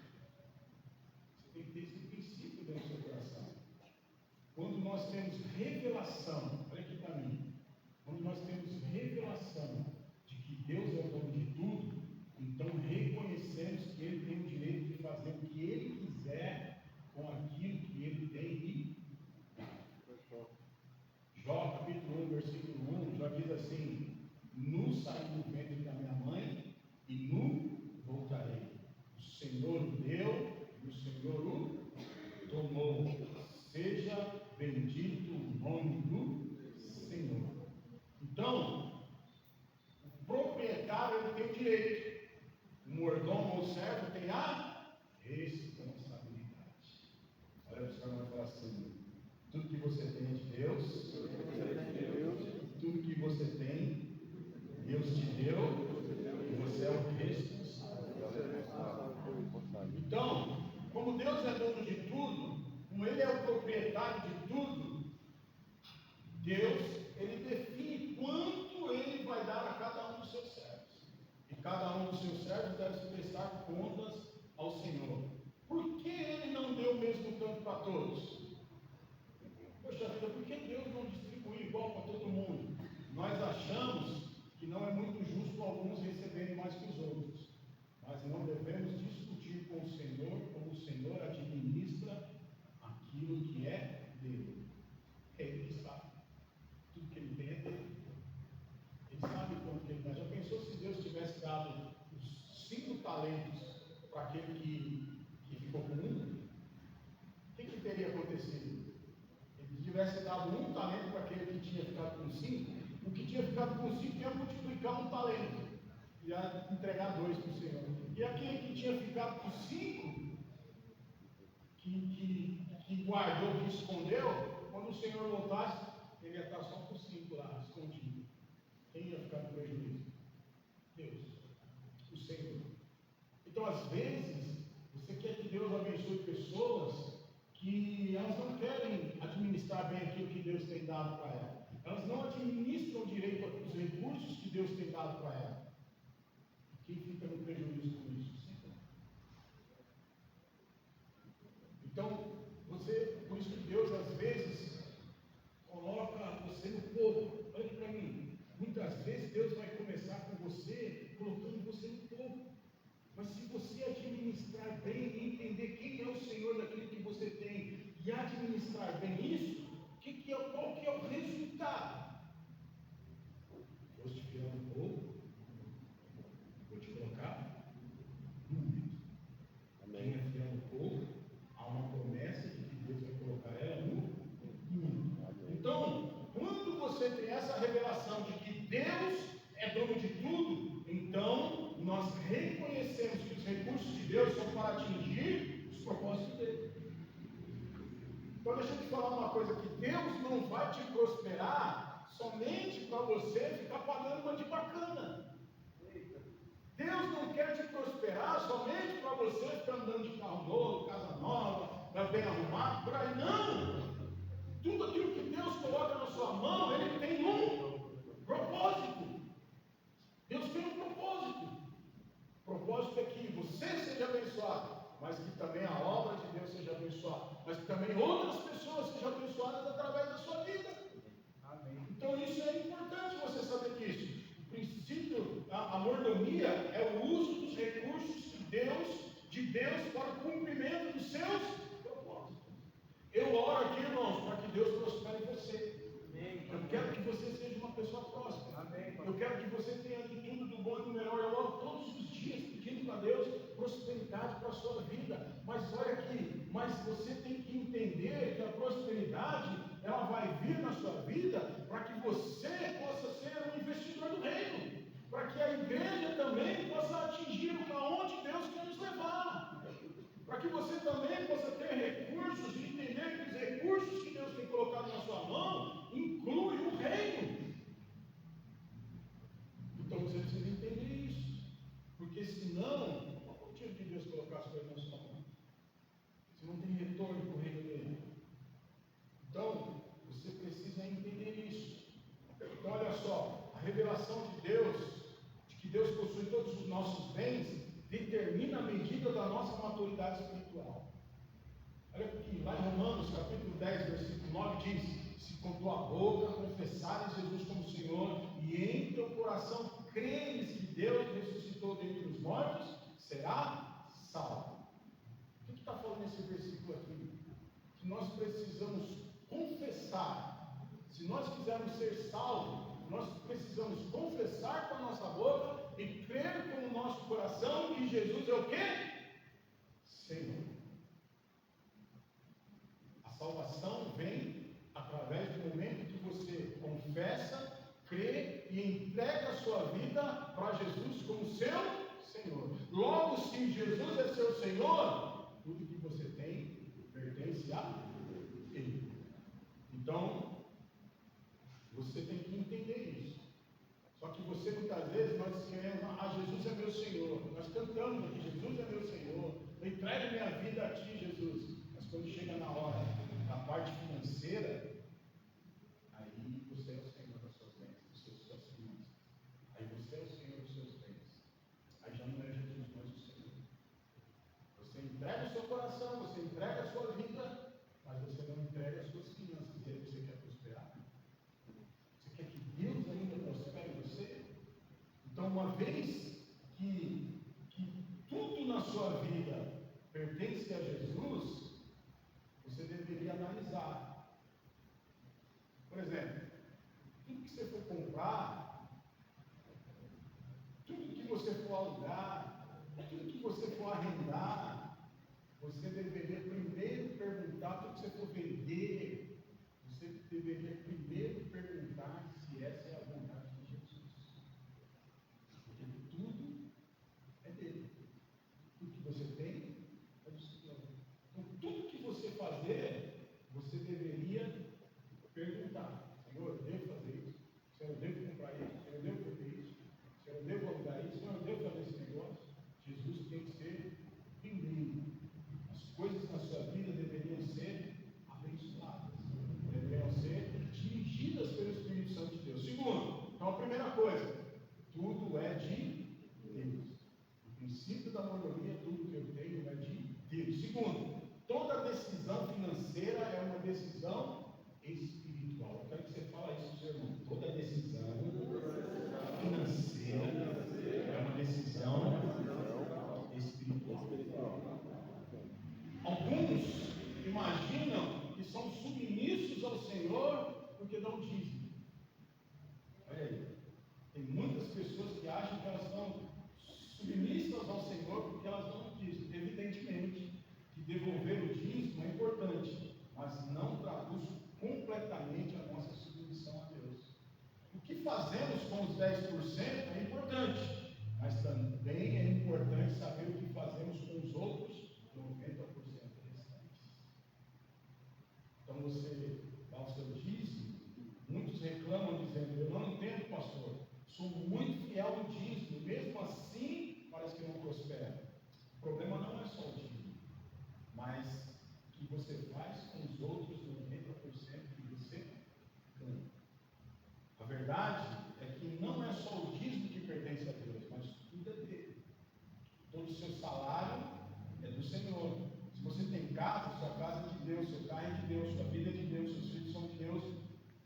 Você tem que ter esse princípio dentro do seu coração. Quando nós temos revelação, olha aqui para mim, quando nós temos revelação de que Deus é o dono de tudo, então reconhecemos que Ele tem o direito de fazer o que Ele quiser com aquilo que Ele tem e Jó, capítulo 1, versículo 1, Jó diz assim, nu saí do ventre da minha mãe e nu voltarei. O Senhor o deu e o Senhor o tomou. Seja bendito o nome do Senhor. Então, o proprietário ele tem o direito, o mordomo ou o servo tem a responsabilidade. Olha para o Senhor e fala assim: tudo que você tem é de Deus, tudo que você tem, Deus te deu, e você é o responsável. Então, como Deus é dono de tudo, como Ele é o proprietário de tudo, Deus, Ele define quanto Ele vai dar a cada um dos seus servos. E cada um dos seus servos deve prestar contas ao Senhor. Por que Ele não deu o mesmo tanto para todos? Poxa vida, por que Deus não distribuiu igual para todo mundo? Nós achamos que não é muito justo alguns receberem mais que os outros. Mas não devemos discutir com o Senhor como o Senhor administra aquilo que é dele. Ele que sabe. Tudo que ele tem é dele. Ele sabe quanto que ele dá. Já pensou se Deus tivesse dado os 5 talentos para aquele que ficou com 1? O que teria acontecido? Ele tivesse dado 1 talento para aquele que tinha ficado com 5, o que tinha ficado com 5 ia multiplicar 1 talento. Ia entregar 2 para o Senhor. E aquele que tinha ficado com 5, que guardou, que escondeu, quando o Senhor voltasse, ele ia estar só com 5 lá, escondido. Quem ia ficar no prejuízo? Deus, o Senhor. Então, às vezes, você quer que Deus abençoe pessoas que elas não querem administrar bem aquilo que Deus tem dado para elas. Elas não administram direito os recursos que Deus tem dado para elas. Quem fica no prejuízo com isso? Então, por isso que Deus às vezes coloca você no povo. Olha para mim, muitas vezes Deus vai começar com você, colocando você no povo. Mas se você administrar bem e entender quem é o Senhor daquilo que você tem e administrar bem isso, qual que é o resultado? Vou te tirar um pouco, vou te colocar no meio. Quem é fiel no pouco, há uma promessa de que Deus vai colocar ela no mundo. Então, quando você tem essa revelação de que Deus é dono de tudo, então nós reconhecemos que os recursos de Deus são para atingir os propósitos dele. Então deixa eu te falar uma coisa, que Deus não vai te prosperar somente para você ficar pagando uma de bacana. Deus não quer te prosperar somente para você ficar andando de carro novo, casa nova, bem arrumado, por aí não. Tudo aquilo que Deus coloca na sua mão, Ele tem um propósito. Deus tem um propósito. O propósito é que você seja abençoado, mas que também a obra de Deus seja abençoada, mas que também outras pessoas sejam abençoadas através da sua vida. Amém. Então isso é importante você saber disso. O princípio, a mordomia é o uso dos recursos de Deus para o cumprimento dos seus propósitos. Eu oro aqui, irmãos, para que Deus prospere você. Amém. Eu quero que você seja uma pessoa próspera. Amém. Eu quero que você tenha de tudo do bom e do melhor. Eu oro todos os dias pedindo para Deus prosperidade para a sua vida. Mas olha aqui, mas você tem que entender que a prosperidade, ela vai vir na sua vida para que você possa ser um investidor do reino. Para que a igreja também possa atingir aonde Deus quer nos levar. Para que você também possa ter recursos e entender que os recursos que Deus tem colocado na sua mão incluem o reino. Então você precisa entender isso. Porque senão, qual é o motivo de Deus colocar as coisas na sua mão? Você não tem retorno para o reino dele. Então, você precisa entender isso. Então, olha só, a revelação de Deus, de que Deus possui todos os nossos bens, determina a medida da nossa maturidade espiritual. Olha aqui, lá em Romanos, capítulo 10, versículo 9, diz: se com tua boca confessares Jesus como Senhor, e em teu coração creres que Deus ressuscitou dentre os mortos, será salvo. O que está falando nesse versículo aqui? Que nós precisamos confessar. Se nós quisermos ser salvos, nós precisamos confessar com a nossa boca e crer com o nosso coração que Jesus é o quê? Senhor. A salvação vem através do momento que você confessa, crê e entrega a sua vida para Jesus como seu Senhor. Logo, se Jesus é seu Senhor, tudo que você tem pertence a Ele. Então, você tem que entender isso. Só que você, muitas vezes, nós queremos, Jesus é meu Senhor. Nós cantamos aqui, Jesus é meu Senhor. Eu entrego minha vida a Ti, Jesus. Mas quando chega na hora, na parte financeira, aí você é o Senhor das suas bênçãos, dos suas finanças. Aí você é o Senhor dos seus bens. Aí já não é Jesus, mas o Senhor. Você entrega o seu coração, você entrega a sua vida, mas você não entrega as suas finanças. E aí você quer prosperar? Você quer que Deus ainda prospere você? Então, uma vez que tudo na sua vida pertence a Jesus, você deveria analisar. Por exemplo, tudo que você for comprar, tudo que você for alugar, tudo que você for arrendar, você deveria primeiro perguntar, tudo que você for vender, você deveria primeiro perguntar se essa é a vontade de Jesus. Porque tudo é dele. Tudo que você tem é do Senhor. Então, tudo que você fazer, você deveria perguntar: Senhor, eu devo fazer isso? Senhor, eu devo comprar isso? Senhor, eu imaginam que são submissos ao Senhor porque dão dízimo. Olha aí, tem muitas pessoas que acham que elas estão submissas ao Senhor porque elas dão dízimo. Evidentemente que devolver o dízimo é importante, mas não traduz completamente a nossa submissão a Deus. O que fazemos com os 10% é importante, mas também é importante saber o que fazemos com os outros 90% restantes. Então você dá o seu dízimo. Muitos reclamam dizendo: eu não entendo, pastor, sou muito fiel no dízimo, mesmo assim parece que não prospera. O problema não é só o dízimo, mas o que você faz com os outros 90% que você ganha. A verdade é que não é só o dízimo que pertence a Deus, mas tudo é dele. Todo o seu salário é do Senhor. Se você tem casa, sua casa é de Deus, seu carro é de Deus, sua vida é de Deus, seus filhos são de Deus,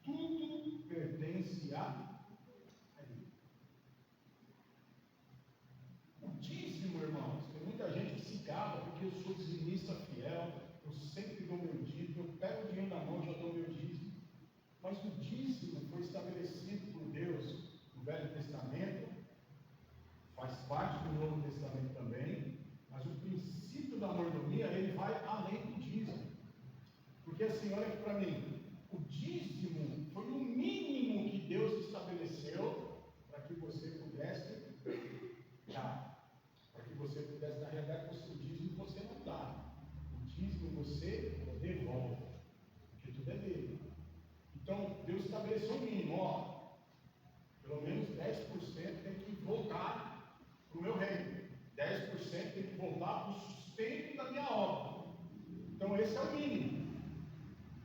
tudo pertence a Ele. O dízimo, irmãos, tem muita gente que se gaba porque eu sou dizimista fiel, eu sempre dou meu dízimo, eu pego o dinheiro na mão e já dou meu dízimo. Mas o dízimo foi estabelecido por Deus no Velho Testamento, faz parte do Novo Testamento também, mas o princípio da mordomia, ele vai além do dízimo. Porque assim, olha aqui para mim, o dízimo foi o mínimo que Deus estabeleceu para que você pudesse dar. Para que você pudesse dar. Na realidade, o dízimo você não dá. O dízimo você devolve. Porque tudo é dele. Então, Deus estabeleceu o mínimo, ó, pelo menos 10% tem que voltar para o meu reino, 10% tem que voltar para o sustento da minha obra. Então, esse é o mínimo.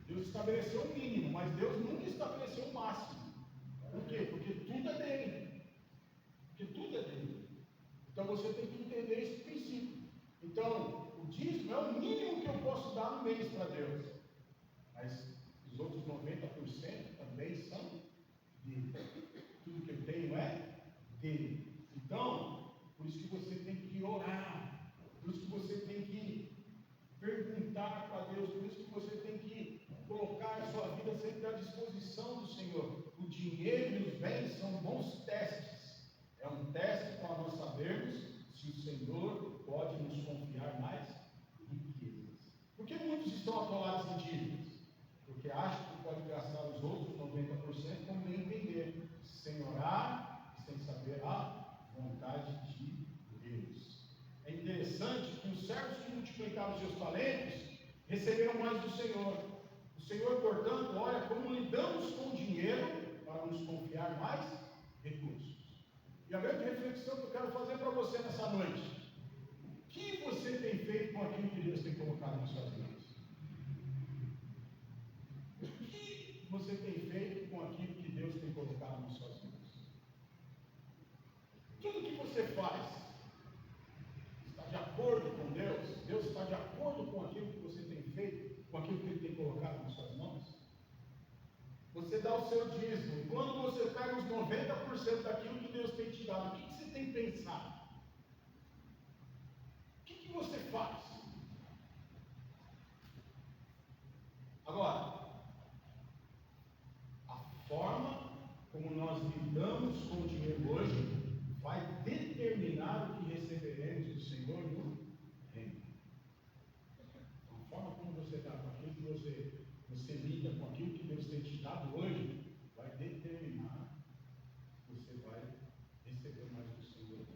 Deus estabeleceu o mínimo, mas Deus nunca estabeleceu o máximo. Por quê? Porque tudo é dele. Porque tudo é dele. Então, você tem que entender esse princípio. Então, o dízimo é o mínimo que eu posso dar no mês para Deus. Mas os outros 90% também são dele. Tudo que eu tenho é dele. Então, por isso que você tem que orar. Por isso que você tem que perguntar para Deus. Por isso que você tem que colocar a sua vida sempre à disposição do Senhor. O dinheiro e os bens são bons testes. É um teste para nós sabermos se o Senhor pode nos confiar mais riquezas. Por que muitos estão atolados em dívidas? Porque acham que pode gastar os outros 90% como nem entender, sem orar e sem saber a vontade de Deus. É interessante que os servos que multiplicaram os seus talentos receberam mais do Senhor. O Senhor, portanto, olha como lidamos com o dinheiro para nos confiar mais recursos. E a grande reflexão que eu quero fazer para você nessa noite: o que você tem feito com aquilo que Deus tem colocado nas suas mãos? O que você tem feito com aquilo que Deus tem colocado nas suas mãos? Tudo que você faz está de acordo com Deus? Deus está de acordo com aquilo que você tem feito, com aquilo que Ele tem colocado nas suas mãos? Você dá o seu dízimo, e quando você pega os 90% daquilo que Deus tem te dado, o que você tem pensado? O que você faz? Agora, a forma como nós lidamos com o dinheiro hoje vai determinar o que receberemos do Senhor no reino. A forma como você dá com aquilo que você lida com aquilo que Deus tem te dado hoje vai determinar se você vai receber mais do Senhor.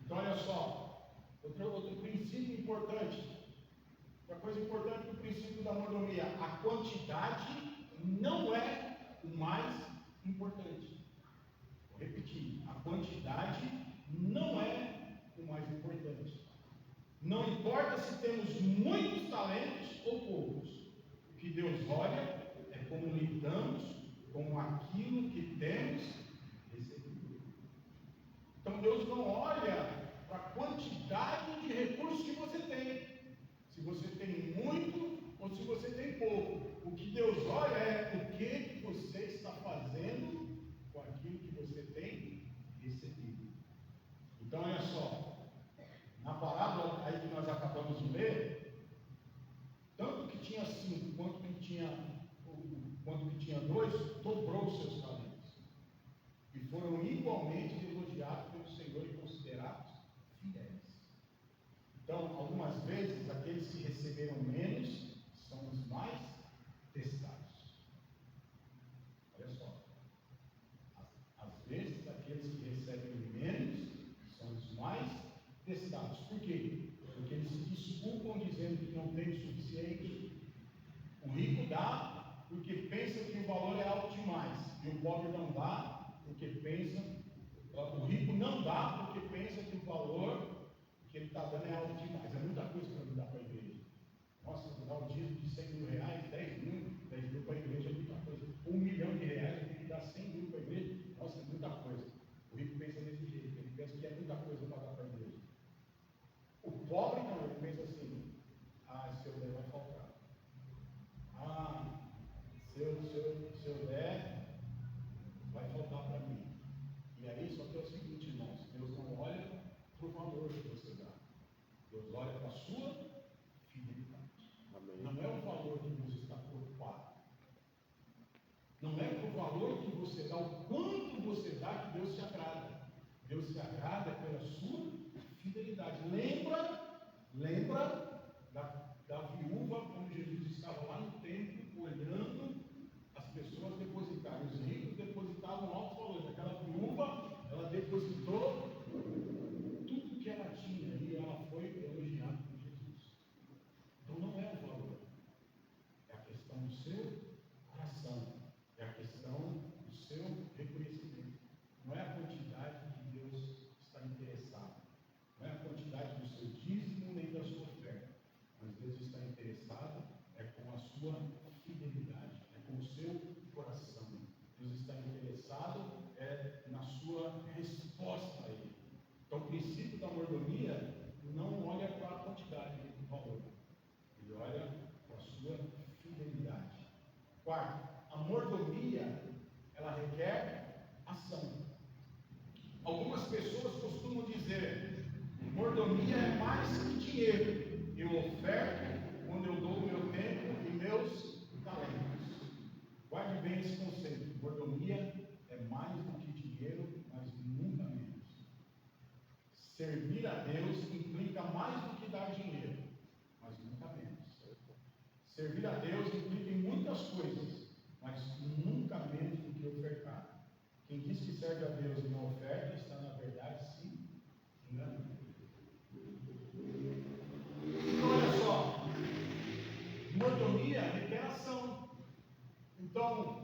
Então, olha só, outro princípio importante. Outra coisa importante do princípio da mordomia: a quantidade não é o mais importante. Vou repetir: a quantidade não é o mais importante. Não importa se temos muitos talentos ou poucos. O que Deus olha é como lidamos com aquilo que temos recebido. Então Deus não olha para a quantidade de recursos que você tem, se você tem muito ou se você tem pouco. O que Deus olha é o que você está fazendo com aquilo que você tem recebido. Então olha só, na parábola aí que nós acabamos de ler, tanto que igualmente elogiados pelo Senhor e considerados fiéis. Então, algumas vezes, aqueles que receberam menos são os mais testados. Olha só. Às vezes, aqueles que recebem menos são os mais testados. Por quê? Porque eles se desculpam dizendo que não tem o suficiente. O rico dá porque pensa que o valor é alto demais. E o pobre não dá porque pensa. O rico não dá porque pensa que o valor que ele está dando é alto demais. É muita coisa para me dar para a igreja. Nossa, vou dar o dízimo de 100 mil reais, 10 mil para a igreja é muita coisa. 1 milhão de reais, eu tenho que dar 100 mil para a igreja. Nossa, é muita coisa. O rico pensa desse jeito, ele pensa que é muita coisa para dar para a igreja. O pobre não, ele pensa assim: se eu der, vai faltar. Se eu der, vai faltar para mim. E aí, só que é o seguinte, irmãos: Deus não olha para o valor que você dá, Deus olha para a sua fidelidade. Amém. Não é o valor que Deus está preocupado, não é o valor que você dá, o quanto você dá que Deus se agrada. Deus se agrada pela sua fidelidade. Lembra da viúva, quando Jesus estava lá no templo, olhando as pessoas depositarem. Os ricos depositavam altos valores. Aquela viúva, ela depositou tudo que ela tinha e ela foi elogiada por Jesus. Então não é o valor, é a questão do seu coração, é a questão do seu reconhecimento. Não é a quantidade que Deus está interessado, não é a quantidade do seu dízimo nem da sua oferta, mas Deus está interessado com a sua fidelidade, com o seu coração. Deus está interessado na sua resposta a Ele. Então, o princípio da mordomia não olha para a quantidade do valor, ele olha para a sua fidelidade. Quarto, a mordomia, ela requer ação. Algumas pessoas costumam dizer: mordomia é mais que dinheiro. Eu oferto quando eu dou o meu tempo e meus talentos. Guarde bem esse conceito: mordomia é mais do que dinheiro, mas nunca menos. Servir a Deus implica mais do que dar dinheiro, mas nunca menos. Servir a Deus implica em muitas coisas, mas nunca menos do que ofertar. Quem diz que serve a Deus e não oferta, está na verdade se enganando. Então, olha só, mordomia requer ação. Então,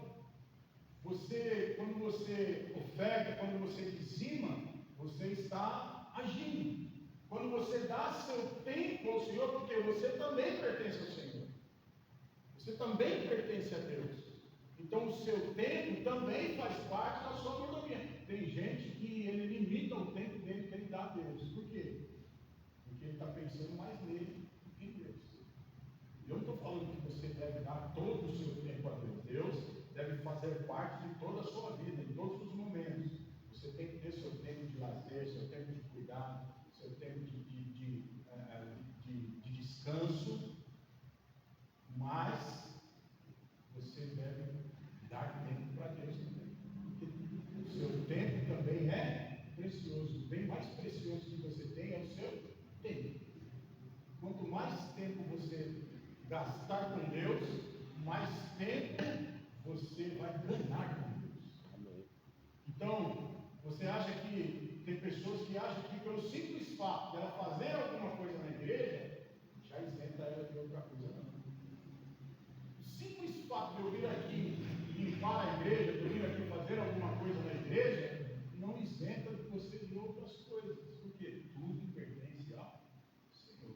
quando você oferta, quando você dizima, você está agindo. Quando você dá seu tempo ao Senhor, porque você também pertence ao Senhor, você também pertence a Deus. Então, o seu tempo também faz parte da sua mordomia. Tem gente que ele limita o tempo dele que ele dá a Deus. Por quê? Porque ele está pensando mais nele do que em Deus. Eu não estou falando que você deve dar todo o seu tempo a Deus. Deus deve fazer parte de toda a sua vida, em todos os momentos. Você tem que ter seu tempo de lazer, seu tempo de cuidado, seu tempo de descanso, mas você deve dar tempo para Deus também. Porque o seu tempo também é precioso. O bem mais precioso que você tem é o seu tempo. Quanto mais tempo você gastar com Deus, mais tempo você vai ganhar com Deus. Então, você acha que tem pessoas que acham que pelo simples fato de ela fazer alguma coisa na igreja, já isenta ela de outra coisa, não. O simples fato de eu vir aqui limpar a igreja, de eu vir aqui fazer alguma coisa na igreja, não isenta de você de outras coisas, porque tudo pertence ao Senhor.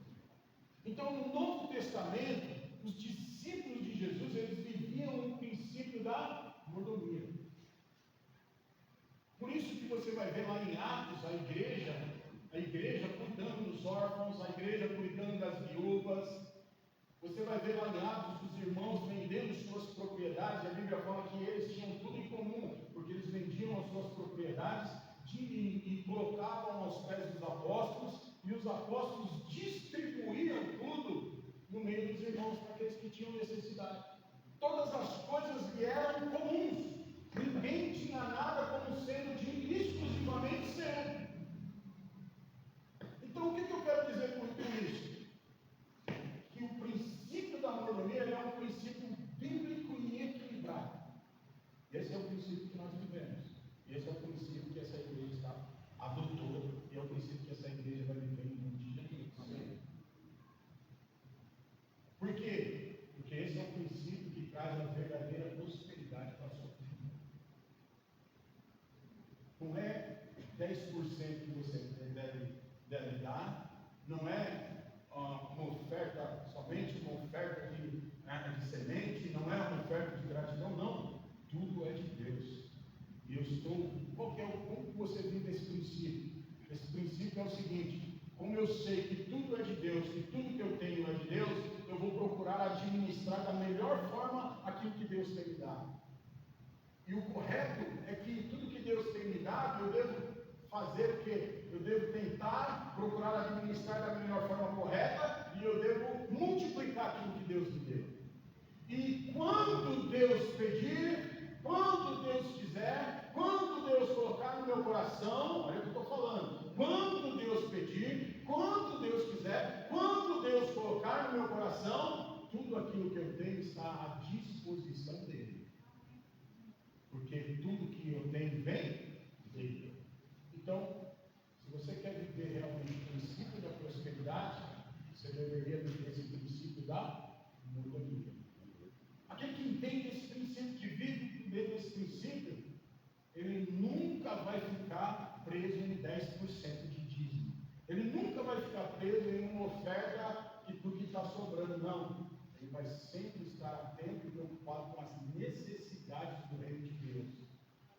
Então, no Novo Testamento, os discípulos de Jesus, eles viviam o princípio da mordomia. Por isso que você vai ver lá em Atos, a igreja cuidando dos órfãos, a igreja cuidando das viúvas. Você vai ver lá em Atos os irmãos vendendo suas propriedades. A Bíblia fala que eles tinham tudo em comum, porque eles vendiam as suas propriedades e colocavam aos pés dos apóstolos, e os apóstolos distribuíam tudo no meio dos irmãos para aqueles que tinham necessidade. Todas as coisas lhe eram comuns. Ninguém tinha nada como sendo de exclusivo. mordomia é um princípio bíblico e equilibrado. Esse é o princípio que nós vivemos. Esse é o princípio que essa igreja adotou. E é o princípio que essa igreja vai viver em um dia. Por quê? Porque esse é o princípio que traz a verdadeira prosperidade para a sua vida. Não é 10% que você deve dar, não é uma oferta, somente uma oferta de semente, não é uma oferta de gratidão, não. Tudo é de Deus. E eu estou. Como você vive esse princípio? Esse princípio é o seguinte: como eu sei que tudo é de Deus, que tudo que eu tenho é de Deus, eu vou procurar administrar da melhor forma aquilo que Deus tem me dado. E o correto é que tudo que Deus tem me dado, eu devo fazer o quê? Eu devo tentar procurar administrar da melhor forma correta e eu devo multiplicar aquilo que Deus me deu. E quando Deus pedir, quando Deus quiser, quando Deus colocar no meu coração, olha o que eu estou falando, quando Deus pedir, quando Deus quiser, quando Deus colocar no meu coração, tudo aquilo que eu tenho está à disposição dele. Porque tudo que eu tenho vem dele. Então, se você quer viver realmente o princípio da prosperidade, você deveria viver esse princípio da mordomia. Aquele que entende esse princípio, que vive dentro desse princípio, ele nunca vai ficar preso em 10% de dízimo. Ele nunca vai ficar preso em uma oferta porque está sobrando, não. Ele vai sempre estar atento e preocupado com as necessidades do reino de Deus.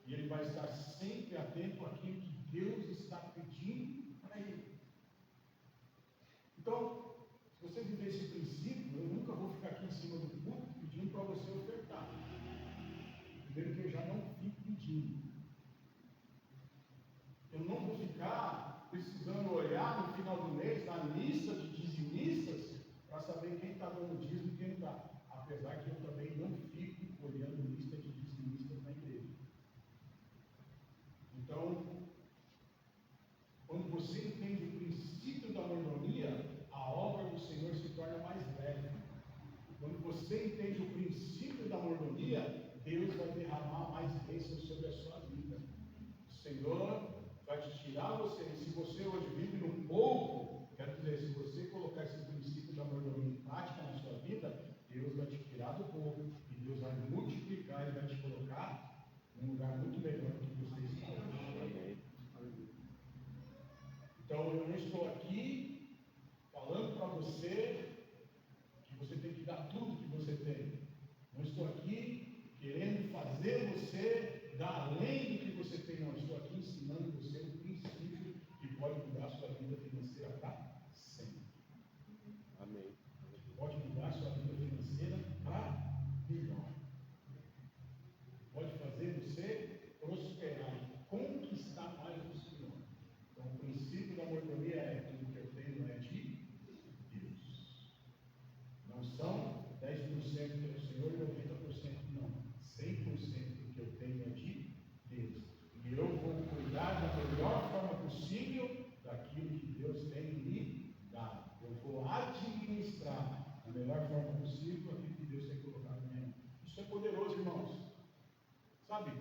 E ele vai estar sempre atento àquilo que Deus está pedindo para ele. Então, se você viver esse princípio, eu nunca vou ficar aqui em cima do púlpito pedindo para você ofertar. Primeiro que eu já não fico pedindo. Eu não vou ficar precisando olhar no final do mês na lista de dizimistas para saber quem está dando dízimo e quem não está. Apesar que eu também não fico olhando lista de dizimistas na igreja. Então, quando você entende o princípio da mordomia, a obra do Senhor se torna mais leve. Quando você entende o princípio da mordomia, Deus vai derramar mais bênçãos sobre a sua vida. O Senhor vai te tirar você. E se você hoje vive num pouco, quero dizer, se você colocar esse princípio da mordomia em prática na sua vida, Deus vai te tirar do pouco e Deus vai multiplicar e vai te colocar num lugar muito melhor do que você está hoje. Então eu não estou aqui falando para você que você tem que dar tudo que você tem. Não estou aqui querendo fazer você dar além do que você tem, não. Estou aqui ensinando você um princípio que pode mudar a sua vida financeira para sempre. Amém. Pode mudar a sua vida financeira para melhor. Pode fazer você prosperar e conquistar mais do Senhor. Então, o princípio da mordomia é: tudo que eu tenho é de Deus. Não são 10% pelo Senhor e 90% não. 100% do que eu tenho é de Deus. E eu vou cuidar da melhor forma possível daquilo que Deus tem me dado. Eu vou administrar da melhor forma possível aquilo que Deus tem colocado na minha mão. Isso é poderoso, irmãos. Sabe,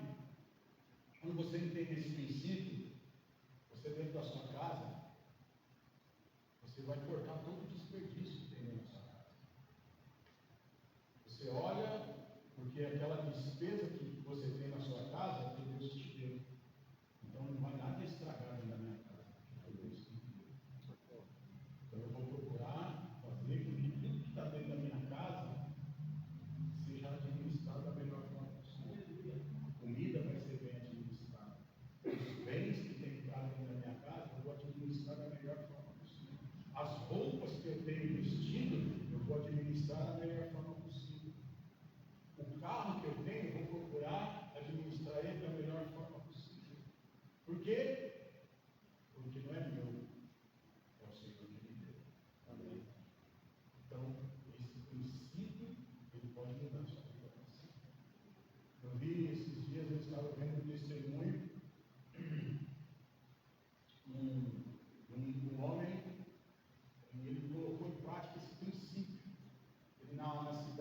quando você entende esse princípio, você dentro da sua casa, você vai cortar todo o desperdício que tem dentro da sua casa. Você olha, porque aquela despesa que você tem na sua casa é que Deus te deu. Então não vai nada estragar dentro da minha casa, porque Deus te deu. Então eu vou procurar fazer com que tudo que está dentro da minha casa seja administrado da melhor forma possível. A comida vai ser bem administrada. Os bens que tem entrado dentro da minha casa, eu vou administrar da melhor forma possível. As roupas que eu tenho vestido, eu vou administrar da melhor forma possível. O carro que eu tenho, eu vou procurar administrar ele da melhor forma possível. Por quê? Porque não é meu, é o Senhor que me deu. Amém. Então, esse princípio, ele pode mudar a sua vida para sempre. Eu vi esses dias, eu estava vendo um testemunho, um homem, e ele colocou em prática esse princípio. Ele na cidade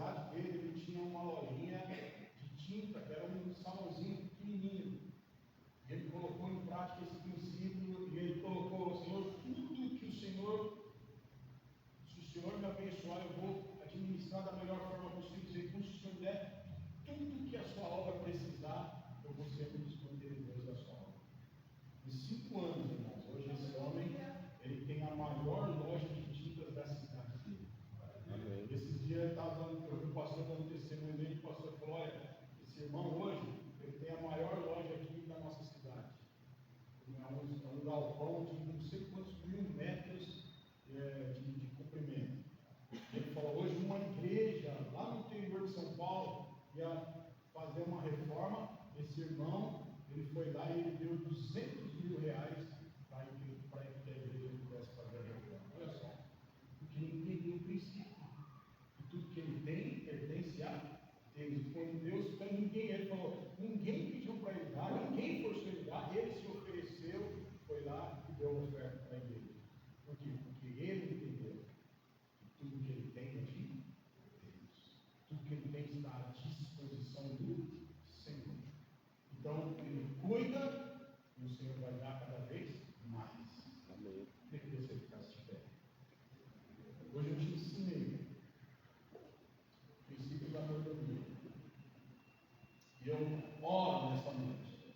Esse irmão hoje, ele tem a maior loja aqui da nossa cidade. É um galpão de não sei quantos mil metros de comprimento. Ele falou, hoje uma igreja lá no interior de São Paulo ia fazer uma reforma. Esse irmão, ele foi lá e ele deu 200 mil reais para que a igreja pudesse fazer a reforma. Olha só, porque ele entendeu o princípio. E tudo que ele tem, pertence a Deus. Quando Deus tem ninguém, ele falou, ninguém pediu para ele dar, ninguém forçou ele dar, ele se ofereceu, foi lá e deu oferta para a igreja. Por quê? Porque ele entendeu que tudo que ele tem é de Deus. Tudo que ele tem está à disposição do Senhor. Então, ele cuida e o Senhor vai dar cada vez mais. Amém. Eu queria que você ficasse de pé. Hoje eu te ensinei o princípio da mordomia. E eu oro nessa noite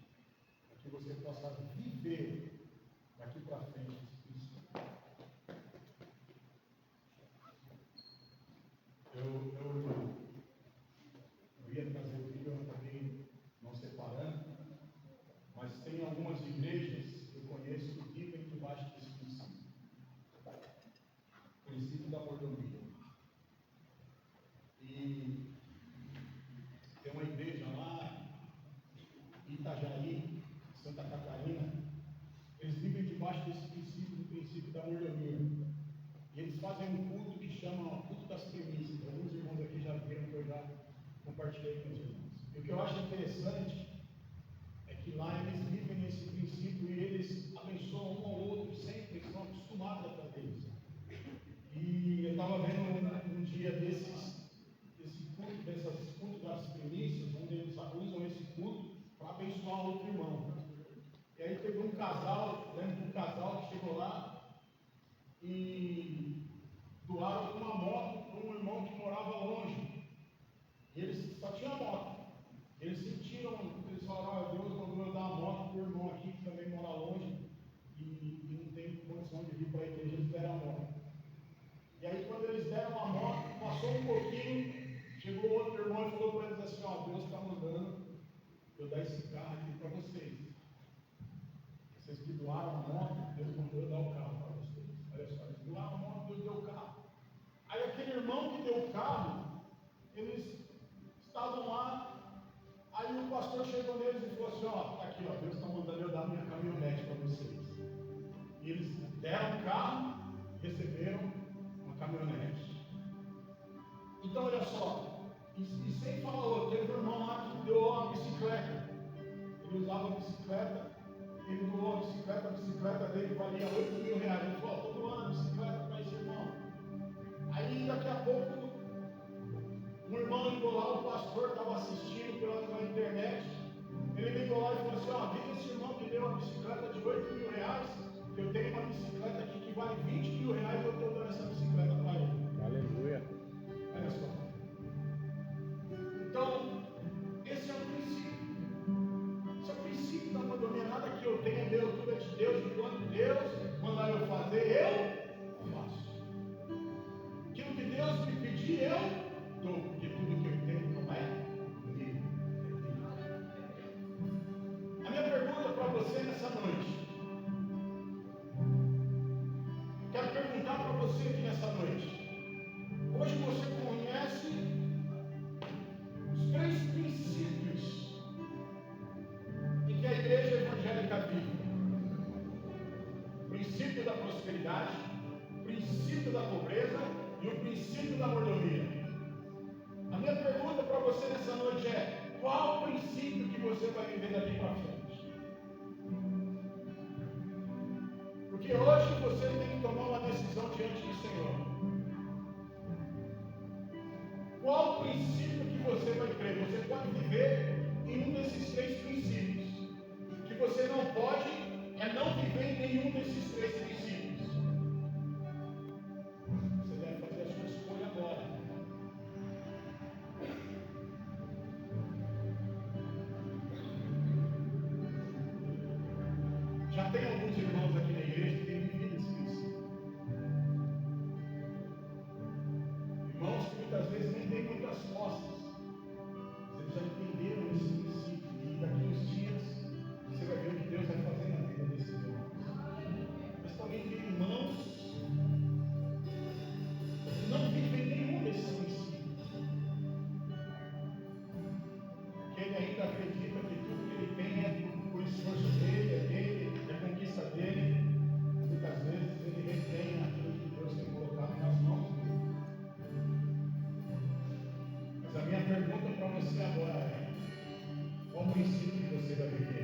para que você possa viver daqui para frente esse princípio. Eu ia trazer o vídeo, eu acabei não separando, mas tem algumas igrejas que eu conheço que vivem debaixo desse princípio. O princípio da mordomia. E tem uma igreja lá em Itajaí, Santa Catarina, eles vivem debaixo desse princípio, do princípio da mordomia. E eles fazem um culto que chama culto das premissas. Alguns irmãos aqui já viram que eu já compartilhei com os irmãos. E o que eu acho interessante é que lá eles vivem nesse princípio e eles abençoam um ao outro sempre, eles estão acostumados a fazer isso. E eu estava vendo um dia dessas cultos das primícias, onde eles usam esse culto para abençoar outro irmão. E aí teve um casal, lembro de um casal que chegou lá e doaram uma moto para um irmão que morava longe. E eles só tinham a moto. Eles sentiram, eles falaram, Deus mandou eu dar uma moto para o irmão aqui que também mora longe e não tem condição de vir para a igreja, eles deram a moto. E aí quando eles deram a moto, passou um pouquinho, chegou outro irmão e falou para eles assim, Deus está mandando eu dar esse carro aqui para vocês. Vocês que doaram a moto, Deus mandou eu dar o carro para vocês. Olha só, eles doaram a moto, Deus deu o carro. Aí aquele irmão que deu o carro, eles estavam lá, aí o pastor chegou neles e falou assim, está aqui, Deus está mandando eu dar minha caminhonete para vocês. E eles deram o carro, receberam uma caminhonete. Então olha só, e sem falar outro, teve um irmão lá que deu uma bicicleta. Ele usava a bicicleta, ele doou a bicicleta dele valia 8 mil reais. Ele falou, estou doando a bicicleta para esse irmão. Aí daqui a pouco, um irmão ligou lá, o pastor estava assistindo pela internet. Ele ligou lá e falou assim, diz esse irmão que deu uma bicicleta de 8 mil reais, que eu tenho uma bicicleta aqui que vale 20 mil reais e eu estou dando essa bicicleta para ele. Aleluia. Olha só. Então, esse é o princípio. Esse é o princípio da mordomia. Nada que eu tenha é meu, tudo é de Deus. Enquanto Deus mandar eu fazer, eu faço. Aquilo que Deus me pedir, eu dou. Porque tudo que eu tenho não é meu. A minha pergunta para você nessa noite. Quero perguntar para você aqui nessa noite. Hoje você conhece os 3 princípios em que a igreja evangélica vive: o princípio da prosperidade, o princípio da pobreza e o princípio da mordomia. A minha pergunta para você nessa noite é: qual princípio que você vai viver daqui para frente? Porque hoje você tem que tomar uma decisão diante do Senhor. Qual princípio que você vai crer? Você pode viver em um desses 3 princípios. O que você não pode é não viver em nenhum desses 3 princípios. Você deve fazer a sua escolha agora. Já tem alguns irmãos aqui na igreja que têm vivido esse princípio. Irmãos que muitas vezes nem têm muitas costas. Vocês já entenderam esse agora, qual o princípio que você vai viver?